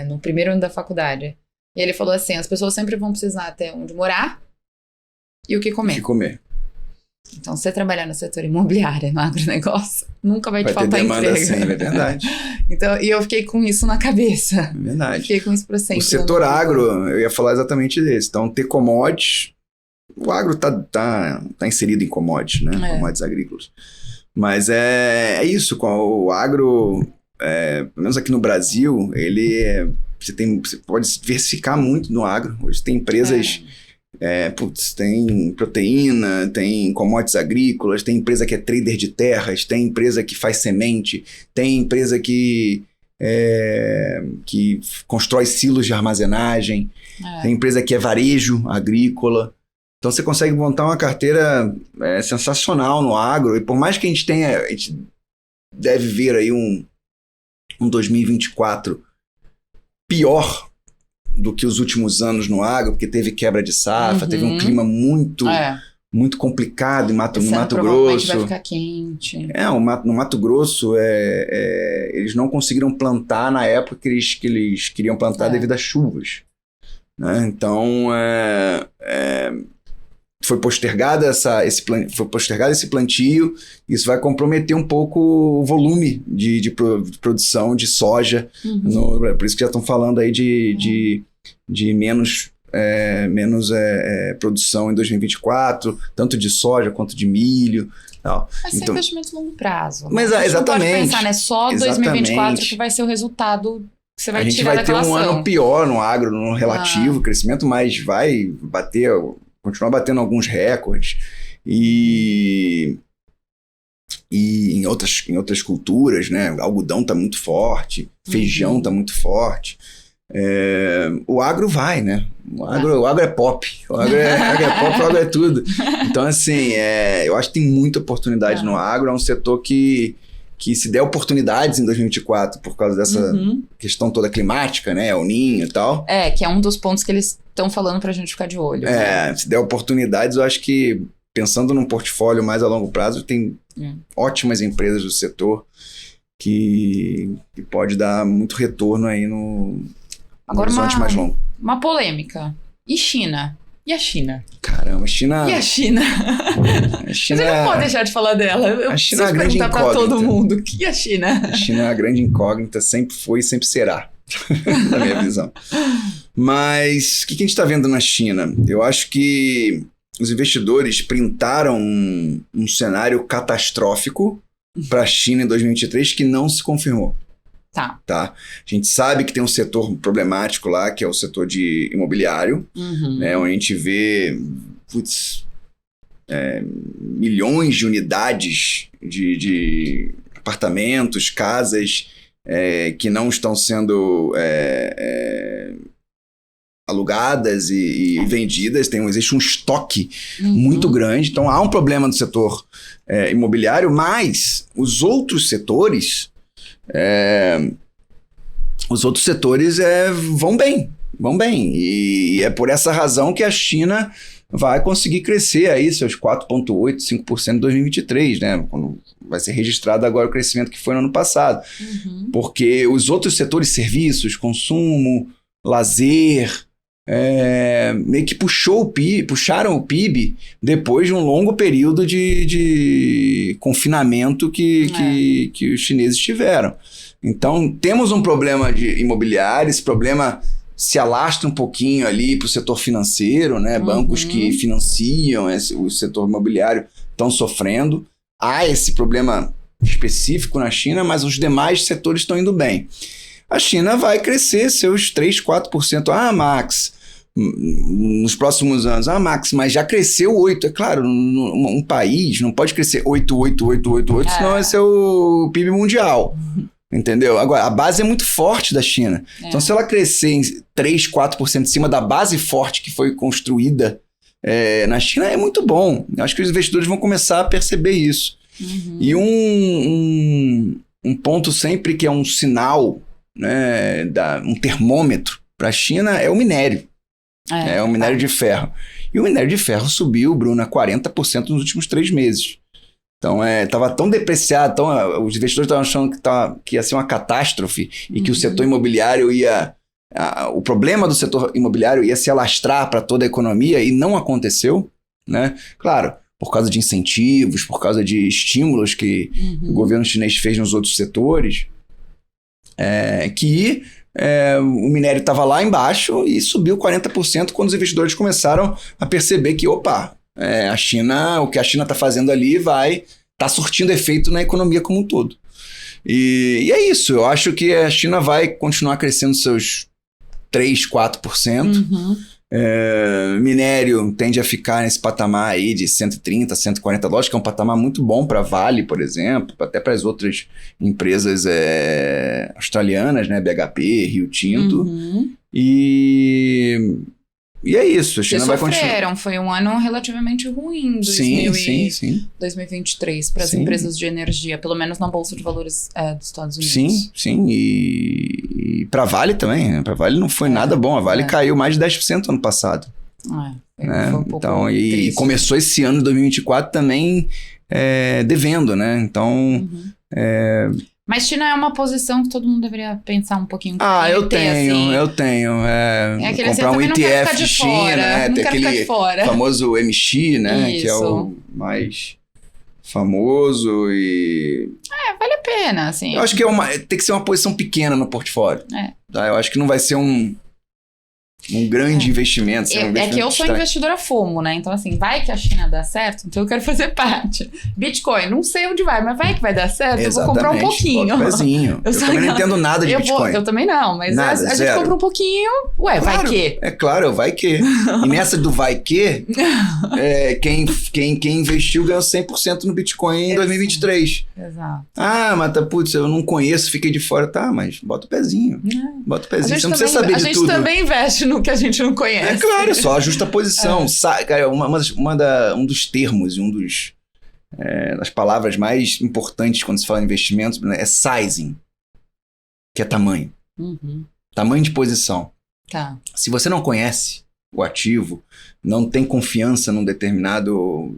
no primeiro ano da faculdade. E ele falou assim, as pessoas sempre vão precisar ter onde morar e o que comer. O que comer. Então, você trabalhar no setor imobiliário, no agronegócio, nunca vai te faltar emprego. Vai ter demanda, sim, é verdade. Então, e eu fiquei com isso na cabeça. É verdade. Fiquei com isso para sempre. O setor agro, eu ia falar exatamente desse. Então, ter commodities, o agro tá inserido em commodities, né? Commodities agrícolas. Mas é isso, o agro, pelo menos aqui no Brasil, você pode se diversificar muito no agro. Hoje tem empresas... tem proteína, tem commodities agrícolas, tem empresa que é trader de terras, tem empresa que faz semente, tem empresa que constrói silos de armazenagem, tem empresa que é varejo agrícola. Então você consegue montar uma carteira sensacional no agro, e por mais que a gente deve ver aí um 2024 pior do que os últimos anos no agro, porque teve quebra de safra, teve um clima muito complicado no Mato Grosso. Vai ficar quente. No Mato Grosso, eles não conseguiram plantar na época que eles queriam plantar devido às chuvas. Né? Então, foi postergado esse plantio. Isso vai comprometer um pouco o volume de produção de soja. Por isso que já estão falando aí de menos produção em 2024, tanto de soja quanto de milho. Tal. Vai ser investimento a longo prazo. Mas, a gente exatamente. Não pode pensar, né? Só 2024 que vai ser o resultado que você vai tirar daquela ação. A gente vai ter um ano pior no agro, no relativo crescimento, mas vai continuar batendo alguns recordes. E em outras culturas, né? Algodão está muito forte, feijão está muito forte. O agro vai, né? O agro é pop. O agro é pop, o agro é tudo. Então, assim, eu acho que tem muita oportunidade no agro. É um setor que se der oportunidades em 2024 por causa dessa questão toda climática, né? O Ninho e tal. Que é um dos pontos que eles estão falando pra gente ficar de olho. Né? Se der oportunidades, eu acho que, pensando num portfólio mais a longo prazo, tem ótimas empresas do setor que pode dar muito retorno aí no horizonte mais longo. Uma polêmica. E China? E a China? Caramba, a China... E a China? Você não pode deixar de falar dela. A China é a grande incógnita. Pra todo mundo. E a China? A China é a grande incógnita, sempre foi e sempre será, na minha visão. Mas o que a gente está vendo na China? Eu acho que os investidores printaram um cenário catastrófico para a China em 2023 que não se confirmou. Tá. A gente sabe que tem um setor problemático lá, que é o setor de imobiliário, né, onde a gente vê milhões de unidades de apartamentos, casas que não estão sendo alugadas e vendidas. Existe um estoque muito grande. Então há um problema no setor imobiliário, mas os outros setores... vão bem. E é por essa razão que a China vai conseguir crescer aí seus 4,8%, 5% em 2023, né? Quando vai ser registrado agora o crescimento que foi no ano passado. Porque os outros setores, serviços, consumo, lazer, meio que puxaram o PIB depois de um longo período de confinamento que os chineses tiveram. Então, temos um problema de imobiliário, esse problema se alastra um pouquinho ali para o setor financeiro, né? Bancos que financiam o setor imobiliário estão sofrendo. Há esse problema específico na China, mas os demais setores estão indo bem. A China vai crescer seus 3%, 4%. Max, nos próximos anos. Max, mas já cresceu 8%. É claro, um país não pode crescer 8%, senão esse é o PIB mundial. Entendeu? Agora, a base é muito forte da China. Então, se ela crescer em 3%, 4% em cima da base forte que foi construída na China, é muito bom. Eu acho que os investidores vão começar a perceber isso. E um ponto sempre que é um sinal, né, um termômetro para a China é o minério. É o minério de ferro. E o minério de ferro subiu, Bruna, 40% nos últimos 3 meses. Então, estava tão depreciado, os investidores estavam achando que ia ser uma catástrofe e que o setor imobiliário o problema do setor imobiliário ia se alastrar para toda a economia e não aconteceu, né? Claro, por causa de incentivos, por causa de estímulos que o governo chinês fez nos outros setores, o minério estava lá embaixo e subiu 40% quando os investidores começaram a perceber que, a China, o que a China está fazendo ali tá surtindo efeito na economia como um todo. E é isso, eu acho que a China vai continuar crescendo seus 3%, 4%. Minério tende a ficar nesse patamar aí de 130, 140 dólares, que é um patamar muito bom para Vale, por exemplo, até para as outras empresas australianas, né, BHP, Rio Tinto. E é isso, a China vai continuar. Sofreram, foi um ano relativamente ruim, Sim. 2023, para as empresas de energia, pelo menos na Bolsa de Valores dos Estados Unidos. Sim, e para a Vale também, né? Para a Vale não foi nada bom, a Vale caiu mais de 10% ano passado. Foi um pouco então, triste. E começou esse ano de 2024 também devendo, né? Então... Mas China é uma posição que todo mundo deveria pensar um pouquinho. Eu tenho. Comprar um ETF de China, né? Tem aquele famoso MX, né? Isso. Que é o mais famoso e... vale a pena, assim. Eu acho que tem que ser uma posição pequena no portfólio. Tá? Eu acho que não vai ser um grande investimento. Que eu sou investidora FOMO, né? Então, assim, vai que a China dá certo, então eu quero fazer parte. Bitcoin, não sei onde vai, mas vai que vai dar certo, eu vou comprar um pouquinho. Bota o pezinho. Eu também não entendo nada de Bitcoin. Eu também não, mas a gente compra um pouquinho, claro, vai que. É claro, vai que. E nessa do vai que, quem investiu ganhou 100% no Bitcoin em 2023. Exato. Mas eu não conheço, fiquei de fora. Tá, mas bota o pezinho. Bota o pezinho, você não precisa saber de tudo. A gente também investe no que a gente não conhece. Claro, só ajusta a posição. Cara, um dos termos e das palavras mais importantes quando se fala em investimentos, né, é sizing, que é tamanho. Tamanho de posição. Tá. Se você não conhece o ativo, não tem confiança num determinado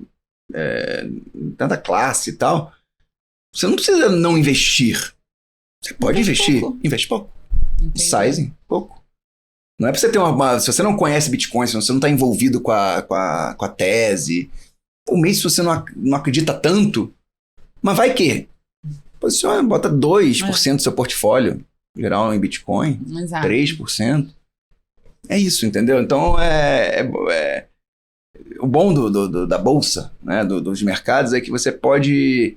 tanta classe e tal, você não precisa não investir. Você pode investir. Investe pouco. Entendi. Sizing, pouco. Não é pra você ter se você não conhece Bitcoin, se você não tá envolvido com a tese, ou mesmo se você não acredita tanto, mas vai que? Posiciona, bota 2% do seu portfólio geral em Bitcoin, Exato. 3%. É isso, entendeu? Então, o bom da bolsa, né, dos mercados, é que você pode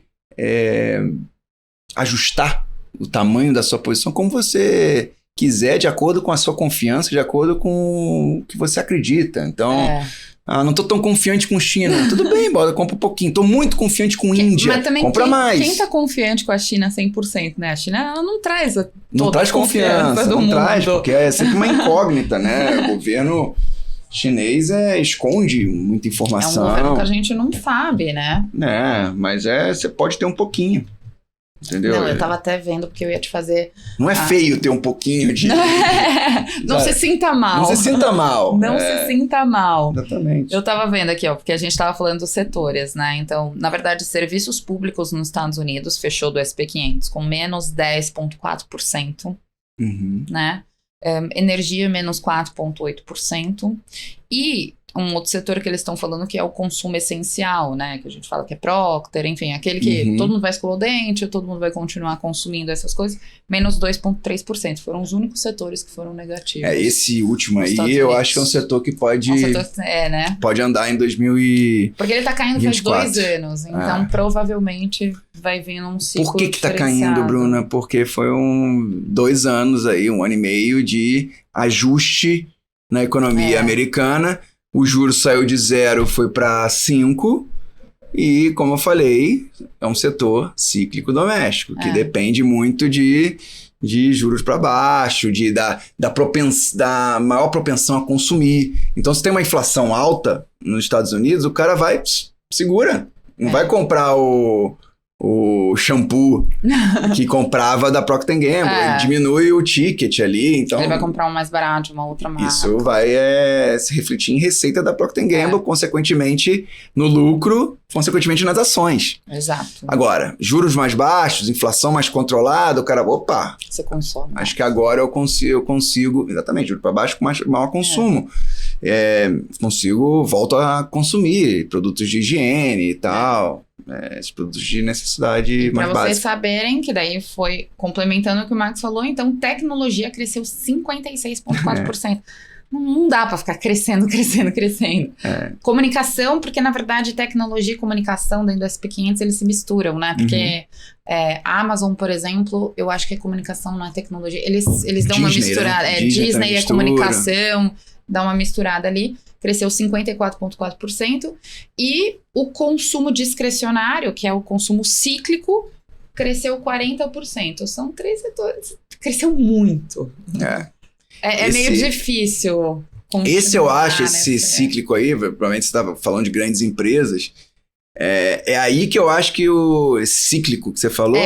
ajustar o tamanho da sua posição como você quiser, de acordo com a sua confiança, de acordo com o que você acredita. Então, não tô tão confiante com China. Tudo bem, compra um pouquinho. Tô muito confiante com Índia. Mas também compra mais. Quem tá confiante com a China 100%, né? A China, ela não traz não traz confiança do mundo. Traz, porque é sempre uma incógnita, né? O governo chinês esconde muita informação. É um governo que a gente não sabe, né? Mas você pode ter um pouquinho. Entendeu? Não, eu tava até vendo, porque eu ia te fazer... Não é feio ter um pouquinho de... Não se sinta mal. Não se sinta mal. Se sinta mal. Exatamente. Eu tava vendo aqui, porque a gente tava falando dos setores, né? Então, na verdade, serviços públicos nos Estados Unidos fechou do SP 500 com menos 10,4%, né? Energia, menos 4,8%. E um outro setor que eles estão falando que é o consumo essencial, né? Que a gente fala que é Procter, enfim, aquele que todo mundo vai escovar o dente, todo mundo vai continuar consumindo essas coisas, menos 2,3%. Foram os únicos setores que foram negativos. Esse último aí, eu acho que é um setor que pode... né? Pode andar em 2024. Porque ele tá caindo faz 2 anos, então provavelmente vai vir num ciclo Por que tá caindo, Bruna? Porque foi 2 anos aí, 1 ano e meio de ajuste na economia americana. O juro saiu de 0, foi para 5. E, como eu falei, é um setor cíclico doméstico, que depende muito de juros para baixo, da maior propensão a consumir. Então, se tem uma inflação alta nos Estados Unidos, o cara vai, segura. Não vai comprar o shampoo que comprava da Procter & Gamble. Ele diminui o ticket ali, então... Ele vai comprar um mais barato de uma outra marca. Isso vai se refletir em receita da Procter & Gamble, consequentemente no lucro, consequentemente nas ações. Exato. Agora, juros mais baixos, inflação mais controlada, o cara, você consome. Acho que agora eu consigo exatamente, juros para baixo com maior consumo. Volto a consumir produtos de higiene e tal... esses produtos de necessidade mais básica. Para vocês saberem que daí foi complementando o que o Max falou, então tecnologia cresceu 56,4%. Não dá para ficar crescendo. Comunicação, porque na verdade tecnologia e comunicação dentro do SP500 eles se misturam, né? Porque a Amazon, por exemplo, eu acho que é comunicação, não é tecnologia. Eles dão uma misturada. Né? Disney é comunicação, dá uma misturada ali. Cresceu 54,4%. E o consumo discricionário, que é o consumo cíclico, cresceu 40%. São 3 setores. Cresceu muito. É meio difícil. Esse eu acho, nessa- esse cíclico aí, provavelmente você estava falando de grandes empresas, é aí que eu acho que esse cíclico que você falou,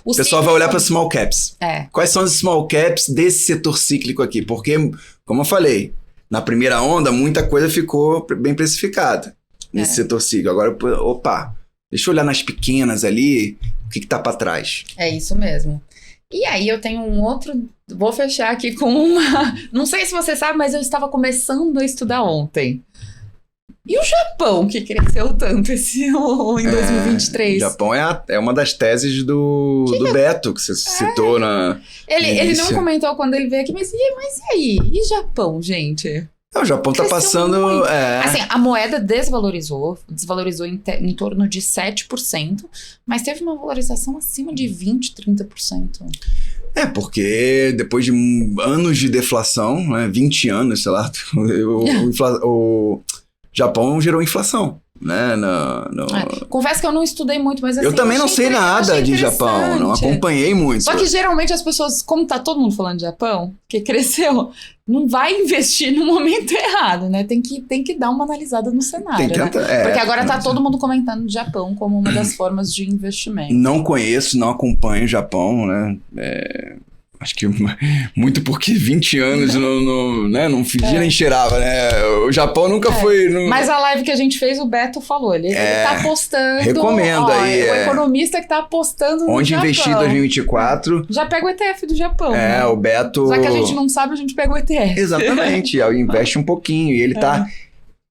o o pessoal vai ciclo- olhar para small caps. É, Quais são os small caps desse setor cíclico aqui? Porque, como eu falei, na primeira onda, muita coisa ficou bem precificada nesse setor cíclico. Agora, opa, deixa eu olhar nas pequenas ali, o que tá para trás. é isso mesmo. E aí eu tenho um outro, vou fechar aqui com uma, não sei se você sabe, mas eu estava começando a estudar ontem. E o Japão, que cresceu tanto em 2023? O Japão é uma das teses do Beto, que você citou na... Ele não início. comentou quando ele veio aqui, mas e aí? E Japão, gente? O Japão tá Cresceu passando... muito. Assim, a moeda desvalorizou em torno de 7%, mas teve uma valorização acima de 20%, 30%. Porque depois de anos de deflação, né, 20 anos, sei lá, o Japão gerou inflação, né? Confesso que eu não estudei muito, mas assim, eu também não sei nada de Japão, não acompanhei muito. Só que geralmente as pessoas, como tá todo mundo falando de Japão, que cresceu, não vai investir no momento errado, né? Tem que dar uma analisada no cenário, né? Porque agora tá todo mundo comentando de Japão como uma das formas de investimento. Não conheço, não acompanho o Japão, né? Acho que muito porque 20 anos não fingia nem cheirava, né? O Japão nunca foi... Mas a live que a gente fez, o Beto falou, ele tá apostando... Recomendo aí. O economista que tá apostando no Onde Japão. investir em 2024... Já pega o ETF do Japão. né? O Beto... Só que a gente não sabe, a gente pega o ETF. Exatamente, aí investe um pouquinho e ele tá...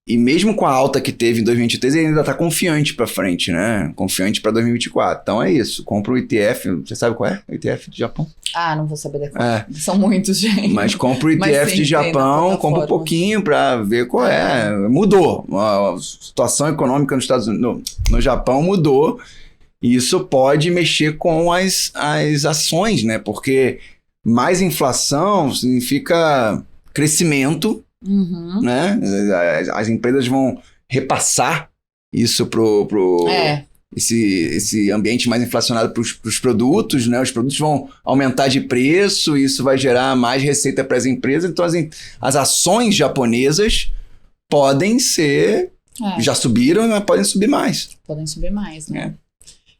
E mesmo com a alta que teve em 2023, ele ainda tá confiante pra frente, né? Confiante pra 2024. Então é isso, compra o ETF, você sabe qual é o ETF do Japão? Não vou saber decorar. São muitos, gente. Mas compra o ETF de Japão, compra um pouquinho pra ver qual é. Mudou. A situação econômica nos Estados Unidos, no Japão mudou. E isso pode mexer com as ações, né? Porque mais inflação significa crescimento, né? As empresas vão repassar isso esse ambiente mais inflacionado para os produtos, né? Os produtos vão aumentar de preço, isso vai gerar mais receita para as empresas. Então, as ações japonesas podem ser... Já subiram, mas podem subir mais. Podem subir mais, né?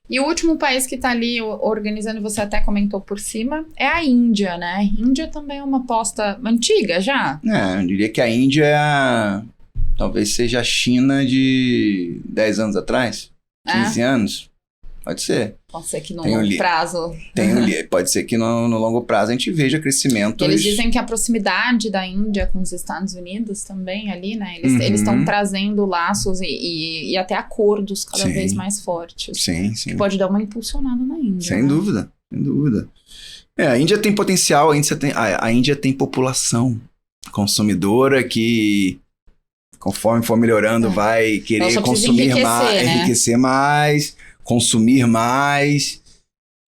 E o último país que está ali organizando, você até comentou por cima, é a Índia, né? Índia também é uma aposta antiga já. Eu diria que a Índia talvez seja a China de 10 anos atrás, 15 anos. Pode ser. Pode ser que no longo prazo. Pode ser que no longo prazo a gente veja crescimento. Eles dizem que a proximidade da Índia com os Estados Unidos também ali, né? Eles estão trazendo laços e até acordos cada vez mais fortes. Sim. Que pode dar uma impulsionada na Índia. Sem dúvida. A Índia tem potencial, a Índia tem população consumidora que, conforme for melhorando, vai querer consumir mais, enriquecer mais, consumir mais.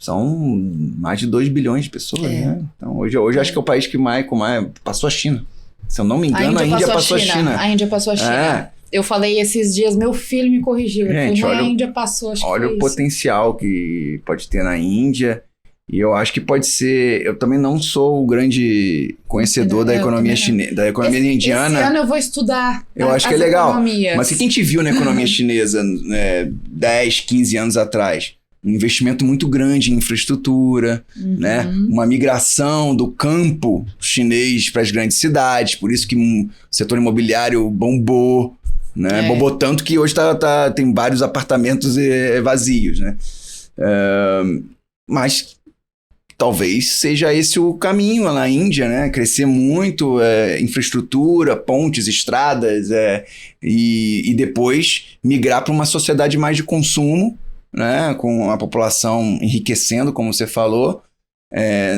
São mais de 2 bilhões de pessoas, né? Então, hoje acho que é o país que mais passou a China. Se eu não me engano, a Índia passou a China. A Índia passou a China. Eu falei esses dias, meu filho me corrigiu. Gente, a Índia passou, acho que olha o potencial que pode ter na Índia. E eu acho que pode ser... Eu também não sou o grande conhecedor da economia chinesa, da economia indiana. Esse ano eu vou estudar. Eu acho que é legal. Mas o que a gente viu na economia chinesa 10, 15 anos atrás? Um investimento muito grande em infraestrutura, né? Uma migração do campo chinês para as grandes cidades. Por isso que o setor imobiliário bombou, né? Bombou tanto que hoje tem vários apartamentos vazios, né? Mas... talvez seja esse o caminho lá na Índia, né? Crescer muito, infraestrutura, pontes, estradas, e depois migrar para uma sociedade mais de consumo, né? Com a população enriquecendo, como você falou,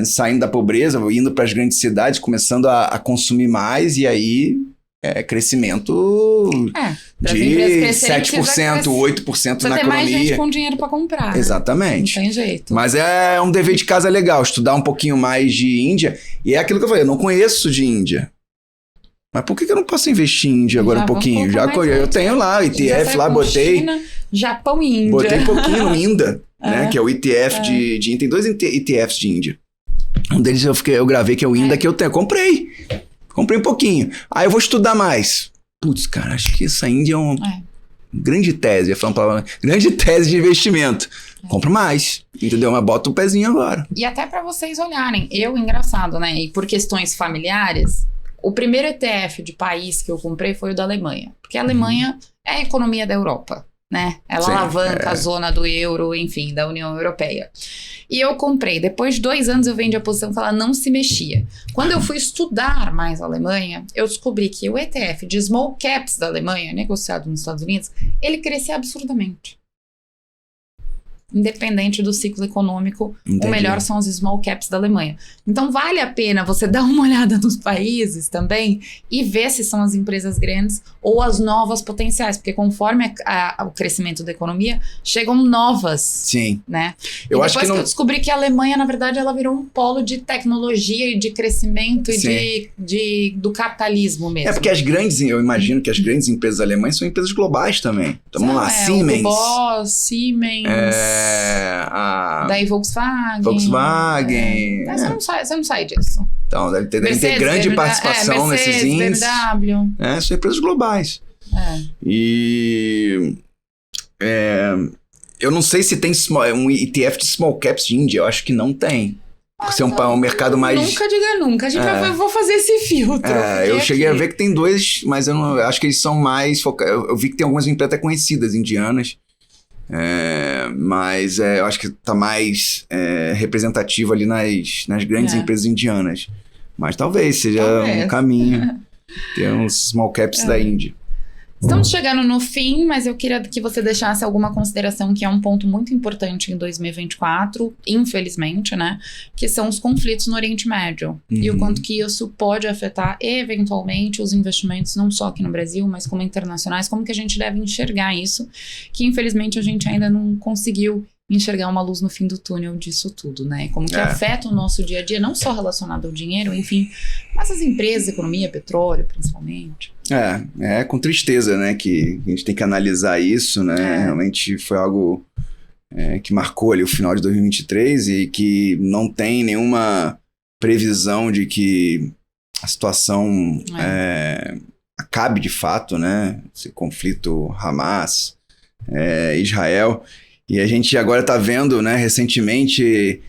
saindo da pobreza, indo para as grandes cidades, começando a consumir mais, e aí crescimento de 7%, 8% na economia. Vai ter mais gente com dinheiro para comprar. Exatamente. Não tem jeito. Mas é um dever de casa legal, estudar um pouquinho mais de Índia. E é aquilo que eu falei, eu não conheço de Índia. Mas por que eu não posso investir em Índia agora um pouquinho? Eu tenho lá, o ETF lá, botei... China, Japão e Índia. Botei um pouquinho no INDA, né? Que é o ETF de Índia. Tem 2 ETFs de Índia. Um deles eu gravei, que é o INDA, que eu comprei Comprei um pouquinho. Aí eu vou estudar mais. Putz, cara, acho que essa Índia é uma grande tese. Eu ia falar uma palavra, grande tese de investimento. Compra mais, entendeu? Mas bota o pezinho agora. E até para vocês olharem, engraçado, né? E por questões familiares, o primeiro ETF de país que eu comprei foi o da Alemanha. Porque a Alemanha é a economia da Europa, né? Ela alavanca a zona do euro, enfim, da União Europeia. E eu comprei. Depois de 2 anos eu vendi a posição que ela não se mexia. Quando eu fui estudar mais a Alemanha, eu descobri que o ETF de small caps da Alemanha, negociado nos Estados Unidos, ele crescia absurdamente. Independente do ciclo econômico, o melhor são os small caps da Alemanha. Então vale a pena você dar uma olhada nos países também e ver se são as empresas grandes ou as novas potenciais, porque conforme o crescimento da economia, chegam novas. Sim. Né? Eu acho depois que eu descobri que a Alemanha, na verdade, ela virou um polo de tecnologia e de crescimento e do capitalismo mesmo. É porque eu imagino que as grandes empresas alemãs são empresas globais também. Então vamos lá, Siemens. O Bosch, Siemens... Daí Volkswagen. Você não sai disso. Então, deve ter grande participação nesses índices. BMW. São empresas globais. E eu não sei se tem um ETF de small caps de Índia. Eu acho que não tem. Por ser um mercado mais... Nunca diga nunca. Eu vou fazer esse filtro. Eu cheguei a ver que tem 2, mas eu não acho que eles são mais focados. Eu vi que tem algumas empresas até conhecidas, indianas. Mas eu acho que está mais representativo ali nas grandes empresas indianas. Mas talvez seja um caminho ter uns small caps da Índia. Estamos chegando no fim, mas eu queria que você deixasse alguma consideração, que é um ponto muito importante em 2024, infelizmente, né? Que são os conflitos no Oriente Médio. E o quanto que isso pode afetar, eventualmente, os investimentos, não só aqui no Brasil, mas como internacionais. Como que a gente deve enxergar isso, que infelizmente a gente ainda não conseguiu enxergar uma luz no fim do túnel disso tudo, né? Como que afeta o nosso dia a dia, não só relacionado ao dinheiro, enfim, mas as empresas, economia, petróleo, principalmente. Com tristeza, né, que a gente tem que analisar isso, né? Realmente foi algo que marcou ali o final de 2023 e que não tem nenhuma previsão de que a situação acabe de fato, né? Esse conflito Hamas, Israel. E a gente agora está vendo, né, recentemente,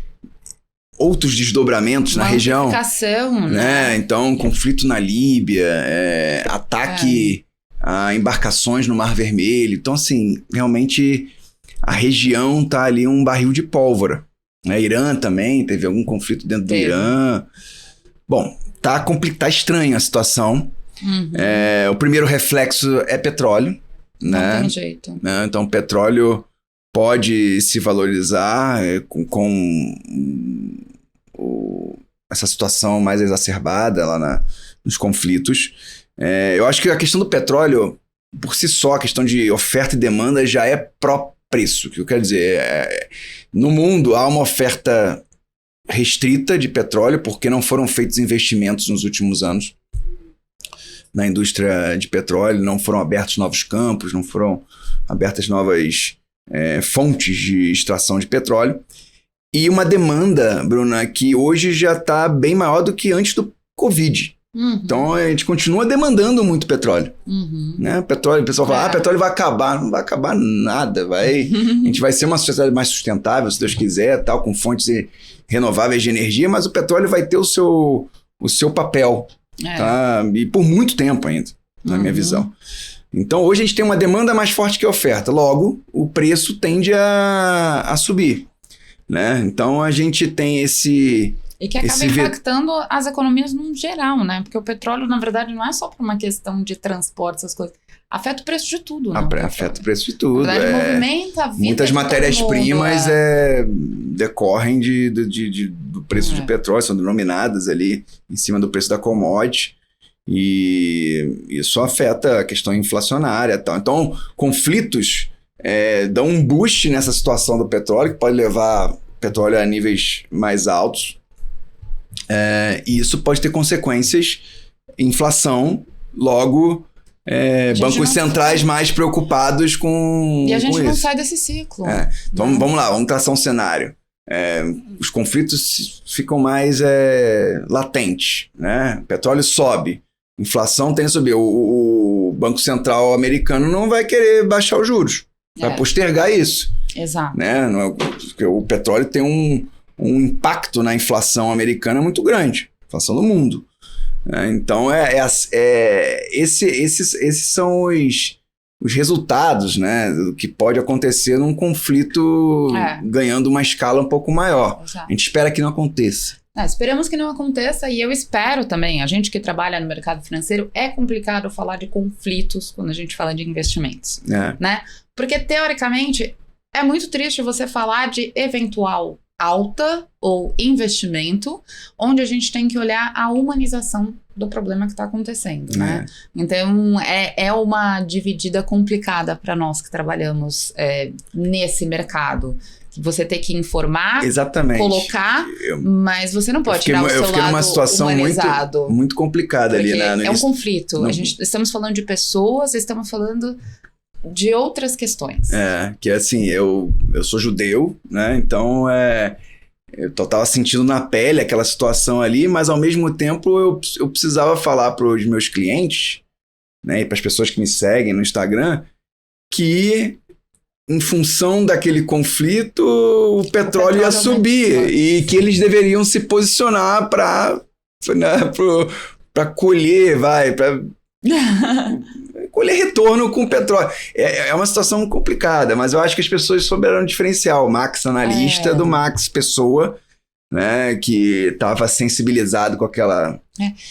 outros desdobramentos na região. Né? Então, conflito na Líbia, ataque a embarcações no Mar Vermelho. Então, assim, realmente a região está ali um barril de pólvora. Né? Irã também, teve algum conflito dentro do Irã. Bom, tá estranha a situação. O primeiro reflexo é petróleo. Né? Não tem jeito. Né? Então, petróleo pode se valorizar com essa situação mais exacerbada lá nos conflitos. Eu acho que a questão do petróleo, por si só, a questão de oferta e demanda já é pró-preço. O que eu quero dizer no mundo há uma oferta restrita de petróleo porque não foram feitos investimentos nos últimos anos na indústria de petróleo, não foram abertos novos campos, não foram abertas novas fontes de extração de petróleo, e uma demanda, Bruna, que hoje já está bem maior do que antes do Covid. Então a gente continua demandando muito petróleo. Né? Petróleo, o pessoal fala, petróleo vai acabar. Não vai acabar nada. A gente vai ser uma sociedade mais sustentável, se Deus quiser, tal, com fontes renováveis de energia, mas o petróleo vai ter o seu papel. Tá? E por muito tempo ainda, na minha visão. Então, hoje a gente tem uma demanda mais forte que a oferta. Logo, o preço tende a subir. Né? Então, a gente tem esse... E que acaba impactando as economias no geral, né? Porque o petróleo, na verdade, não é só por uma questão de transporte, essas coisas. Afeta o preço de tudo, né? Afeta o preço de tudo. Na verdade, movimenta a vida. Muitas matérias-primas decorrem do preço de petróleo, são denominadas ali em cima do preço da commodity. E isso afeta a questão inflacionária e tal. Então, conflitos dão um boost nessa situação do petróleo, que pode levar o petróleo a níveis mais altos. E isso pode ter consequências, inflação, logo bancos centrais mais preocupados com isso. E a gente não sai desse ciclo. Então, vamos lá, vamos traçar um cenário. os conflitos ficam mais latentes, né? O petróleo sobe, inflação tende a subir. O Banco Central americano não vai querer baixar os juros, vai postergar isso. Exato. Né? Porque o petróleo tem um impacto na inflação americana muito grande, inflação do mundo. Então, esses são os resultados, né, do que pode acontecer num conflito ganhando uma escala um pouco maior. Exato. A gente espera que não aconteça. Esperamos que não aconteça, e eu espero também, a gente que trabalha no mercado financeiro, é complicado falar de conflitos quando a gente fala de investimentos, né? Porque, teoricamente, é muito triste você falar de eventual alta ou investimento, onde a gente tem que olhar a humanização do problema que está acontecendo, né? Então, é uma dividida complicada para nós que trabalhamos nesse mercado. Você tem que informar, colocar, mas você não pode tirar o seu lado humanizado. Eu fiquei numa situação muito complicada ali, né? É um conflito. Estamos falando de pessoas, estamos falando de outras questões. Que assim, eu sou judeu, né? Então, eu tava sentindo na pele aquela situação ali, mas ao mesmo tempo eu precisava falar para os meus clientes, né? E para as pessoas que me seguem no Instagram, que em função daquele conflito, o petróleo ia subir e que eles deveriam se posicionar para colher, para colher retorno com o petróleo. É uma situação complicada, mas eu acho que as pessoas souberam diferenciar o Max analista do Max pessoa, né, que estava sensibilizado com aquela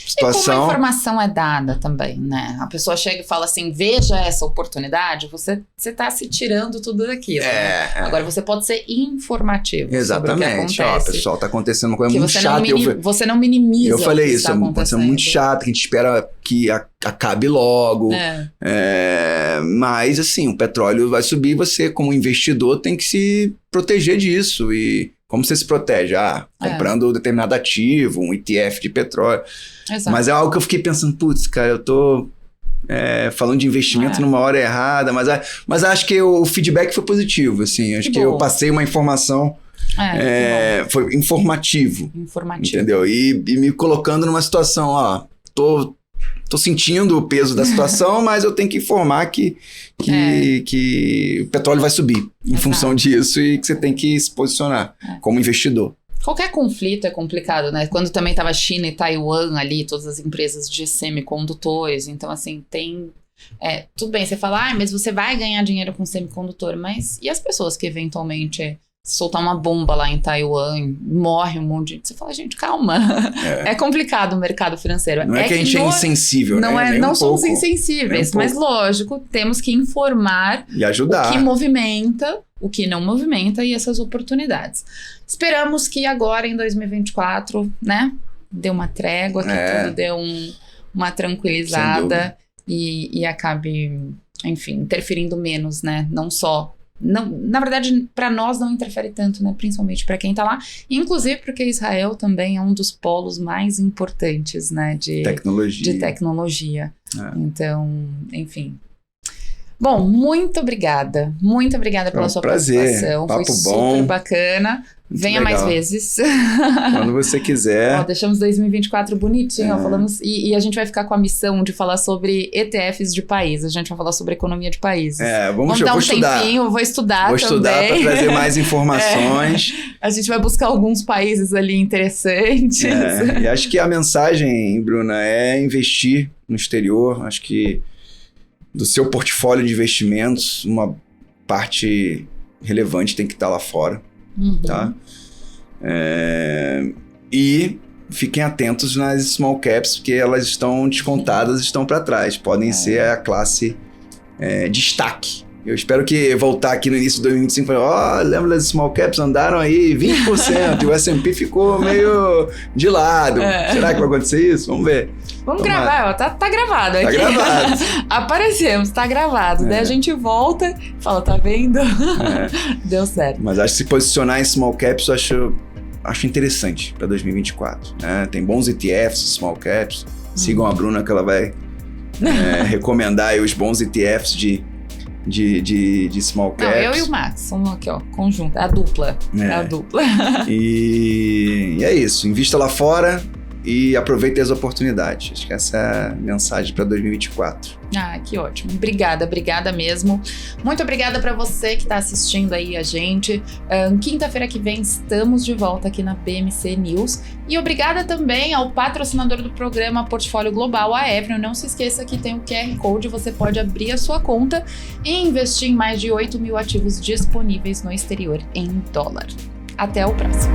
situação. E como a informação é dada também, né? A pessoa chega e fala assim, veja essa oportunidade, você está se tirando tudo daquilo. Né? Agora, você pode ser informativo. Exatamente. Sobre o que acontece. Pessoal, está acontecendo uma coisa muito chata. Você não minimiza. Eu falei isso, pode ser muito chato, que a gente espera que acabe logo. Mas, assim, o petróleo vai subir, você, como investidor, tem que se proteger disso. E como você se protege? Comprando determinado ativo, um ETF de petróleo. Exato. Mas é algo que eu fiquei pensando, putz, cara, eu tô falando de investimento numa hora errada, mas acho que o feedback foi positivo, assim. Acho que eu passei uma informação, foi informativo. Entendeu? E me colocando numa situação, tô sentindo o peso da situação, mas eu tenho que informar que o petróleo vai subir em função disso e que você tem que se posicionar como investidor. Qualquer conflito é complicado, né? Quando também estava China e Taiwan ali, todas as empresas de semicondutores, então assim, tem... tudo bem, você fala, mas você vai ganhar dinheiro com semicondutor, mas e as pessoas que eventualmente soltar uma bomba lá em Taiwan, morre um monte de gente. Você fala, gente, calma. É complicado o mercado financeiro. Não é que a gente é insensível, né? Não somos insensíveis, mas lógico, temos que informar e ajudar. O que movimenta, o que não movimenta e essas oportunidades. Esperamos que agora, em 2024, né, dê uma trégua, que tudo dê uma tranquilizada e acabe, enfim, interferindo menos, né? Não só... Não, na verdade, para nós não interfere tanto, né? Principalmente para quem tá lá. Inclusive porque Israel também é um dos polos mais importantes, né? De tecnologia. Então, enfim. Bom, muito obrigada. Muito obrigada pela sua participação. Papo foi bom. Super bacana. Venha mais vezes. Quando você quiser. Deixamos 2024 bonitinho. Falamos, e a gente vai ficar com a missão de falar sobre ETFs de país. A gente vai falar sobre economia de países. Vamos dar tempinho, vou estudar também. Vou estudar para trazer mais informações. A gente vai buscar alguns países ali interessantes. E acho que a mensagem, Bruna, é investir no exterior. Acho que do seu portfólio de investimentos, uma parte relevante tem que estar lá fora. Tá? E fiquem atentos nas small caps, porque elas estão descontadas, estão para trás. Podem ser a classe destaque. Eu espero que voltar aqui no início de 2025 e falar, lembra das small caps? Andaram aí 20% e o S&P ficou meio de lado. Será que vai acontecer isso? Vamos ver. Vamos gravar, tá gravado aqui. Tá gravado. Aparecemos, tá gravado. Daí a gente volta e fala, tá vendo? Deu certo. Mas acho que se posicionar em small caps, eu acho interessante para 2024. Né? Tem bons ETFs, small caps. Sigam a Bruna que ela vai recomendar aí os bons ETFs de de small caps. Não, eu e o Max, vamos aqui, ó, conjunto, a dupla. A dupla. E é isso, invista lá fora e aproveite as oportunidades. Acho que essa é a mensagem para 2024. Que ótimo. Obrigada mesmo. Muito obrigada para você que está assistindo aí a gente. Quinta-feira que vem estamos de volta aqui na PMC News. E obrigada também ao patrocinador do programa Portfólio Global, a Evrio. Não se esqueça que tem o QR Code, você pode abrir a sua conta e investir em mais de 8 mil ativos disponíveis no exterior em dólar. Até o próximo.